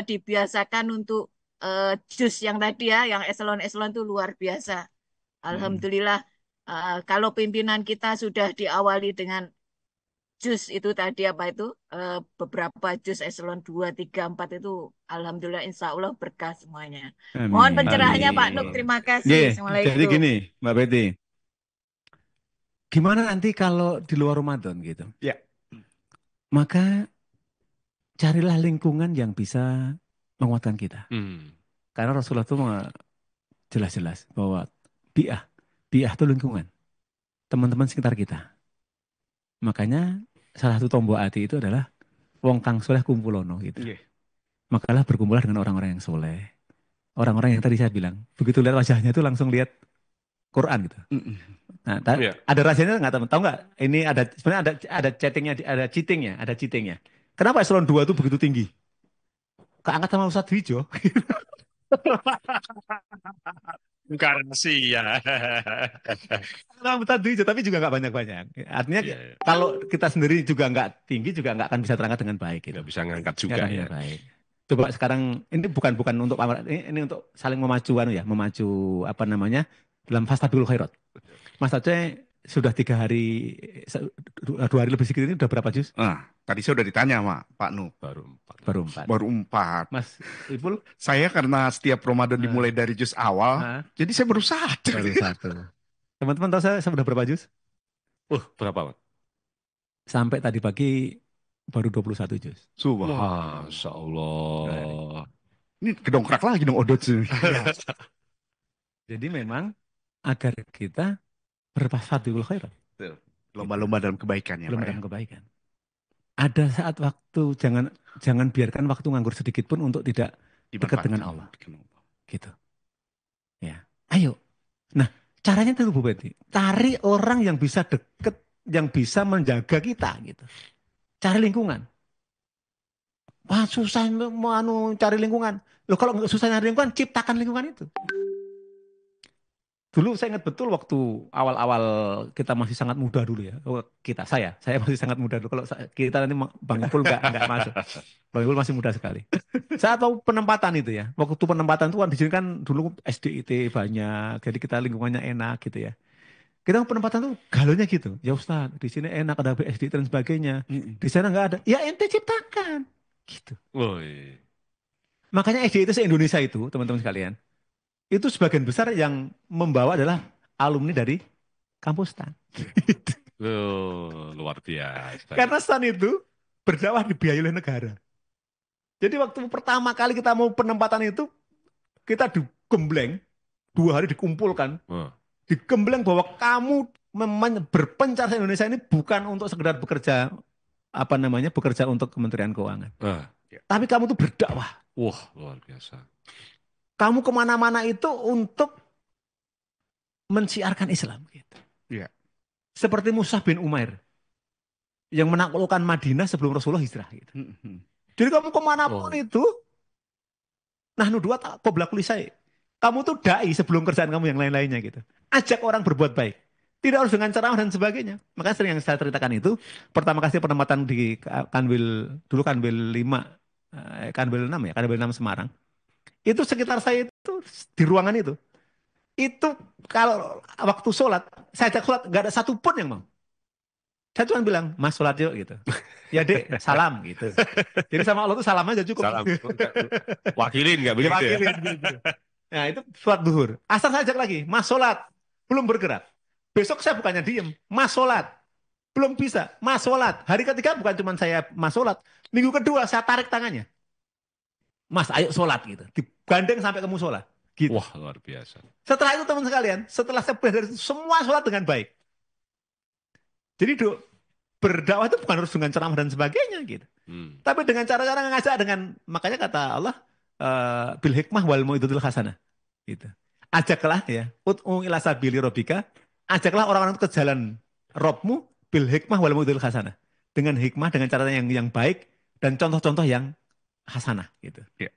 dibiasakan untuk jus yang tadi ya yang eselon itu luar biasa. Alhamdulillah Kalau pimpinan kita sudah diawali dengan jus itu tadi apa itu beberapa jus eselon 2, 3, 4 itu alhamdulillah insya Allah berkah semuanya. Mohon Amin. pencerahannya Pak Nuk, Amin. terima kasih. Jadi Assalamualaikum. gini, Mbak Betty. Gimana nanti kalau di luar Ramadan gitu? Ya. Maka carilah lingkungan yang bisa menguatkan kita. Karena Rasulullah itu jelas-jelas bahwa bi'ah itu lingkungan. Teman-teman sekitar kita. Makanya salah satu tombol hati itu adalah wong kang soleh kumpulono gitu. Iya. Makalah berkumpullah dengan orang-orang yang soleh. Orang-orang yang tadi saya bilang, begitu lihat wajahnya itu langsung lihat Quran gitu. Nah, Iya. ada rahasianya nggak teman? Tahu nggak? Ini ada sebenarnya ada chattingnya, ada cheatingnya. Kenapa eselon 2 itu begitu tinggi? Keangkat sama Ustadz Wijo. Karena sih ya. Sama Ustadz Wijo, tapi juga nggak banyak-banyak. Artinya Iya, iya. kalau kita sendiri juga nggak tinggi, juga nggak akan bisa terangkat dengan baik. Gitu. Nggak bisa ngangkat Nggak juga akan ya. dengan baik. Coba sekarang ini bukan untuk pamer, ini untuk saling memacu memacu apa namanya dalam fastabiqul khairat. Mas Aceh sudah 3 hari, 2 hari lebih sedikit ini udah berapa jus? Tadi saya udah ditanya sama Pak Nu. Baru 4. Baru 4. 4. Mas Ipul? Saya karena setiap Ramadan dimulai dari jus awal, jadi saya baru 1. Baru 1. Teman-teman tahu saya sudah berapa jus? Berapa, Pak? Sampai tadi pagi baru 21 jus. Subhanallah. Masya Allah. Ini kedongkrak lagi dong odot sih. Jadi memang agar kita berfastabiqul khairat. Lomba-lomba dalam kebaikan ya, Belum Pak. dalam kebaikan. Ada saat waktu jangan biarkan waktu nganggur sedikit pun untuk tidak dekat dengan Allah. Gitu. Ya. Ayo. Nah, caranya itu Bu Betty. Cari orang yang bisa deket, yang bisa menjaga kita gitu. Cari lingkungan. Wah, susah mau cari lingkungan. Loh, kalau nggak susah nyari lingkungan, ciptakan lingkungan itu. Dulu saya ingat betul waktu awal-awal kita masih sangat muda dulu ya. Saya masih sangat muda dulu. Kalau kita nanti Bang Ipul nggak masuk. Bang Ipul masih muda sekali. Saat tahu penempatan itu ya. Waktu penempatan itu kan di sini kan dulu SDIT banyak, jadi kita lingkungannya enak gitu ya. Kita penempatan tuh galonya gitu. Ya Ustaz, di sini enak ada SDIT dan sebagainya. Di sana nggak ada. Ya ente ciptakan. Gitu. Woi. Makanya SDIT se-Indonesia itu, teman-teman sekalian, itu sebagian besar yang membawa adalah alumni dari kampus STAN. Luar biasa. Karena STAN itu berdakwah dibiayai oleh negara. Jadi waktu pertama kali kita mau penempatan itu, kita digembleng, 2 hari dikumpulkan, digembleng bahwa kamu berpencar di Indonesia ini bukan untuk sekedar bekerja untuk Kementerian Keuangan. Tapi kamu tuh berdakwah. Wah, luar biasa. Kamu kemana-mana itu untuk mensiarkan Islam. Gitu. Ya. Seperti Mus'ab bin Umair yang menaklukkan Madinah sebelum Rasulullah hijrah. Gitu. Jadi kamu kemanapun itu, nahnu dua qabla kulli syai. Kamu tuh dai sebelum kerjaan kamu yang lain-lainnya gitu. Ajak orang berbuat baik. Tidak harus dengan ceramah dan sebagainya. Makanya sering yang saya ceritakan itu, pertama kali penempatan di Kanwil 5, Kanwil 6 ya, Kanwil 6 Semarang. Itu sekitar saya itu di ruangan itu. Itu kalau waktu sholat, saya ajak sholat, gak ada satupun yang mau. Saya cuma bilang, Mas sholat yuk gitu. Ya dek, salam gitu. Jadi sama Allah itu salam aja cukup. Salam. Wakilin gak begitu ya? Gitu. Nah itu sholat duhur. Asal saya ajak lagi, Mas sholat. Belum bergerak. Besok saya bukannya diem, Mas sholat. Belum bisa, Mas sholat. Hari ketiga bukan cuma saya Mas sholat. Minggu kedua saya tarik tangannya. Mas ayo sholat gitu. Digandeng sampai kamu sholat. Gitu. Wah luar biasa. Setelah itu teman sekalian, setelah saya belajar itu semua sholat dengan baik. Jadi berdakwah itu bukan harus dengan ceramah dan sebagainya gitu. Tapi dengan cara-cara ngajak makanya kata Allah, bil hikmah wal mau'izatil hasanah. Gitu. Ajaklah ya, ud'u ila sabili rabbika, ajaklah orang-orang ke jalan Robmu bil hikmah wal mau'izatil hasanah. Dengan hikmah, dengan cara yang baik dan contoh-contoh yang hasanah gitu. Ya.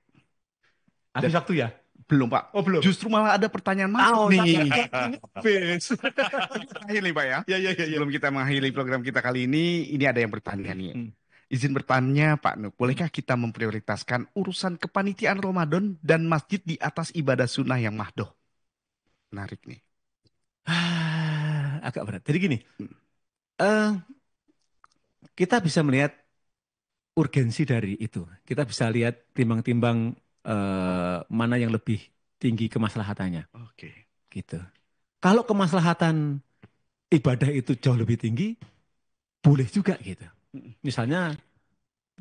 Habis waktu ya? Belum Pak. Oh belum. Justru malah ada pertanyaan masuk nih. Akhirnya Pak ya. Ya. Sebelum kita mengakhiri program kita kali ini ada yang bertanya nih. Izin bertanya Pak Nuk, bolehkah kita memprioritaskan urusan kepanitiaan Ramadan dan masjid di atas ibadah sunnah yang mahdoh? Menarik nih. agak berat. Jadi gini, eh, kita bisa melihat urgensi dari itu. Kita bisa lihat timbang-timbang mana yang lebih tinggi kemaslahatannya. Oke. Gitu. Kalau kemaslahatan ibadah itu jauh lebih tinggi, boleh juga gitu. Misalnya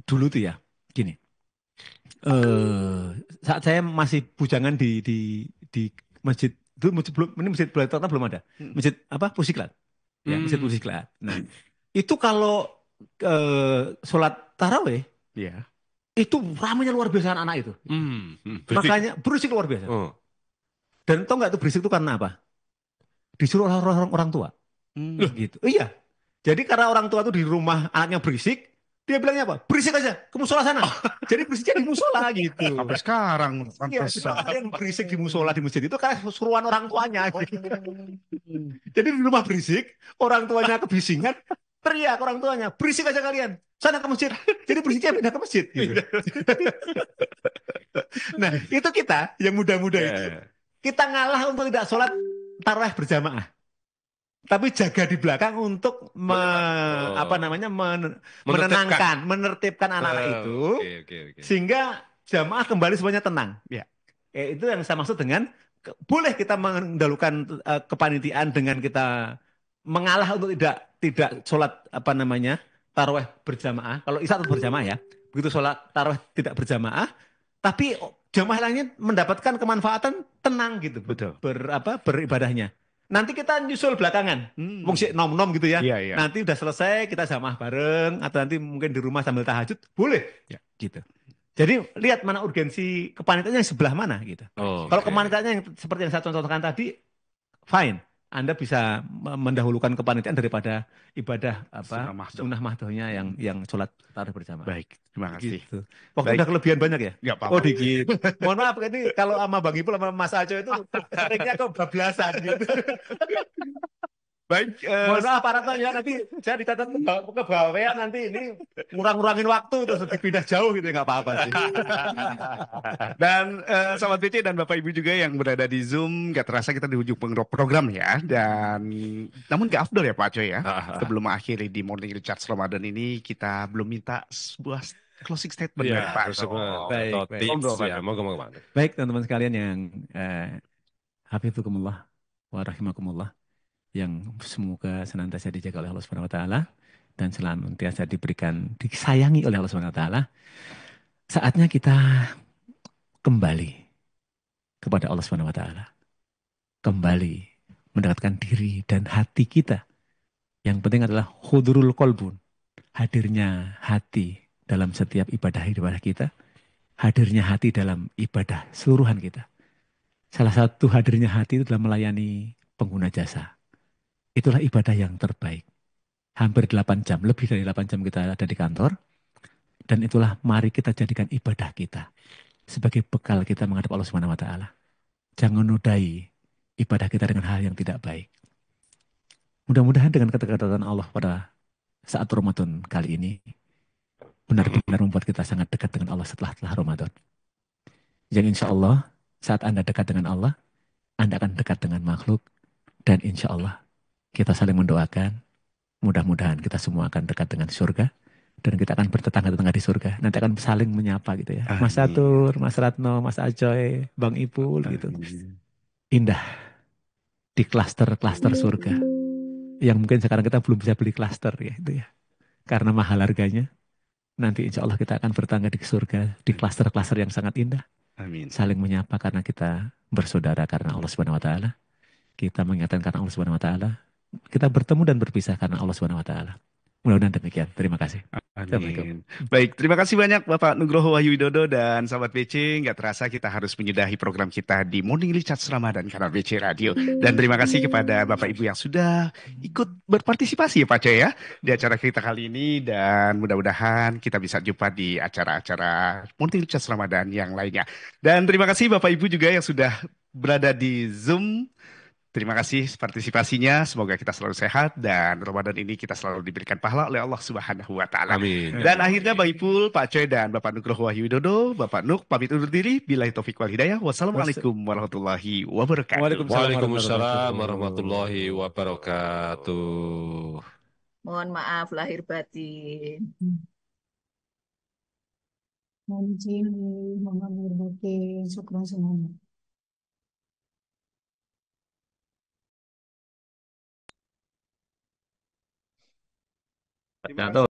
dulu tuh ya, gini. Saat saya masih bujangan di masjid itu masjid Baitul Total belum ada. Masjid apa? Pusdiklat. Ya, masjid Pusdiklat. Nah, itu kalau sholat taraweh, Iya. itu ramainya luar biasa anak itu. Makanya berisik luar biasa. Dan tau nggak tuh berisik itu karena apa? Disuruh orang tua. Gitu. Iya. Jadi karena orang tua tuh di rumah anaknya berisik, dia bilangnya apa? Berisik aja, ke musola sana. Jadi berisiknya di musola gitu. Sampai sekarang. Iya, yang berisik di musola di masjid itu karena suruhan orang tuanya. Gitu. Jadi di rumah berisik, orang tuanya kebisingan, teriak orang tuanya, berisik aja kalian, sana ke masjid. Jadi berisiknya pindah ke masjid. Gitu. Nah, itu kita yang muda-muda itu, kita ngalah untuk tidak sholat tarawih berjamaah. Tapi jaga di belakang untuk menenangkan, menertibkan anak-anak itu, sehingga jamaah kembali semuanya tenang. Ya. Itu yang saya maksud dengan boleh kita mendahulukan kepanitiaan dengan kita mengalah untuk tidak sholat tarawih berjamaah. Kalau isya tetap berjamaah ya, begitu sholat tarawih tidak berjamaah, tapi jamaah lainnya mendapatkan kemanfaatan tenang gitu, betul, beribadahnya. Nanti kita nyusul belakangan, mungkin nom-nom gitu ya. Iya. Nanti udah selesai kita jamaah bareng, atau nanti mungkin di rumah sambil tahajud, boleh. Ya, gitu. Jadi lihat mana urgensi kepanitiaannya yang sebelah mana gitu. Kalau kepanitiaannya yang seperti yang saya contohkan tadi, fine. Anda bisa mendahulukan kepanitiaan daripada ibadah sunnah mahdohnya yang sholat tarawih bersama. Baik, terima kasih. Gitu. Waktu udah kelebihan banyak ya? Nggak apa-apa. Oh dikit. Mohon maaf, ini kalau sama Bang Ipul sama Mas Aco itu seringnya kebablasan gitu. Baik, mohon maaf para ya, nanti saya dicatat ke bawah ya, nanti ini ngurang-ngurangin waktu terus dipindah jauh gitu, nggak apa-apa sih. Dan Sobat PC dan Bapak Ibu juga yang berada di Zoom, gak terasa kita di ujung program ya. Dan namun gak afdol ya Pak Coy ya. Sebelum mengakhiri di Morning Recharge Ramadan ini, kita belum minta sebuah closing statement dari Pak. Baik teman-teman sekalian yang hafidzukumullah wa rahimakumullah, yang semoga senantiasa dijaga oleh Allah Subhanahu wa taala dan senantiasa disayangi oleh Allah Subhanahu wa taala. Saatnya kita kembali kepada Allah Subhanahu wa taala. Kembali mendekatkan diri dan hati kita. Yang penting adalah hudurul qalbun. Hadirnya hati dalam setiap ibadah kita. Hadirnya hati dalam ibadah seluruhan kita. Salah satu hadirnya hati itu adalah melayani pengguna jasa. Itulah ibadah yang terbaik. Hampir 8 jam, lebih dari 8 jam kita ada di kantor. Dan itulah mari kita jadikan ibadah kita sebagai bekal kita menghadap Allah Subhanahu wa taala. Jangan nodai ibadah kita dengan hal yang tidak baik. Mudah-mudahan dengan kedekatan Allah pada saat Ramadan kali ini benar-benar membuat kita sangat dekat dengan Allah setelah Ramadan. Yang insya Allah saat Anda dekat dengan Allah, Anda akan dekat dengan makhluk, dan insya Allah kita saling mendoakan, mudah-mudahan kita semua akan dekat dengan surga, dan kita akan bertetangga-tetangga di surga. Nanti akan saling menyapa gitu ya. Mas Satur, Mas Ratno, Mas Acoy, Bang Ipul gitu. Indah di klaster-klaster surga. Yang mungkin sekarang kita belum bisa beli klaster ya itu ya. Karena mahal harganya. Nanti insya Allah kita akan bertetangga di surga di klaster-klaster yang sangat indah. Amin. Saling menyapa karena kita bersaudara karena Allah Subhanahu wa taala. Kita mengingatkan karena Allah Subhanahu wa taala. Kita bertemu dan berpisah karena Allah Subhanahu wa taala. Mudah-mudahan demikian. Terima kasih. Amin. Baik, terima kasih banyak Bapak Nugroho Wahyu Widodo dan Sahabat BC. Nggak terasa kita harus menyudahi program kita di Morning Recharge Ramadan karena BC Radio. Dan terima kasih kepada Bapak Ibu yang sudah ikut berpartisipasi ya Pak Coy ya di acara kita kali ini. Dan mudah-mudahan kita bisa jumpa di acara-acara Morning Recharge Ramadan yang lainnya. Dan terima kasih Bapak Ibu juga yang sudah berada di Zoom. Terima kasih partisipasinya. Semoga kita selalu sehat dan Ramadan ini kita selalu diberikan pahala oleh Allah Subhanahu wa taala. Amin. Dan akhirnya Bang Ipul, Pak Coy dan Bapak Nugroho Wahyu Widodo, Bapak Nuk pamit undur diri. Billahi taufik wal hidayah. Wassalamualaikum warahmatullahi wabarakatuh. Waalaikumsalam warahmatullahi wabarakatuh. Mohon maaf lahir batin. Mohon izin, mohon berbakti, syukur semuanya. Terima kasih.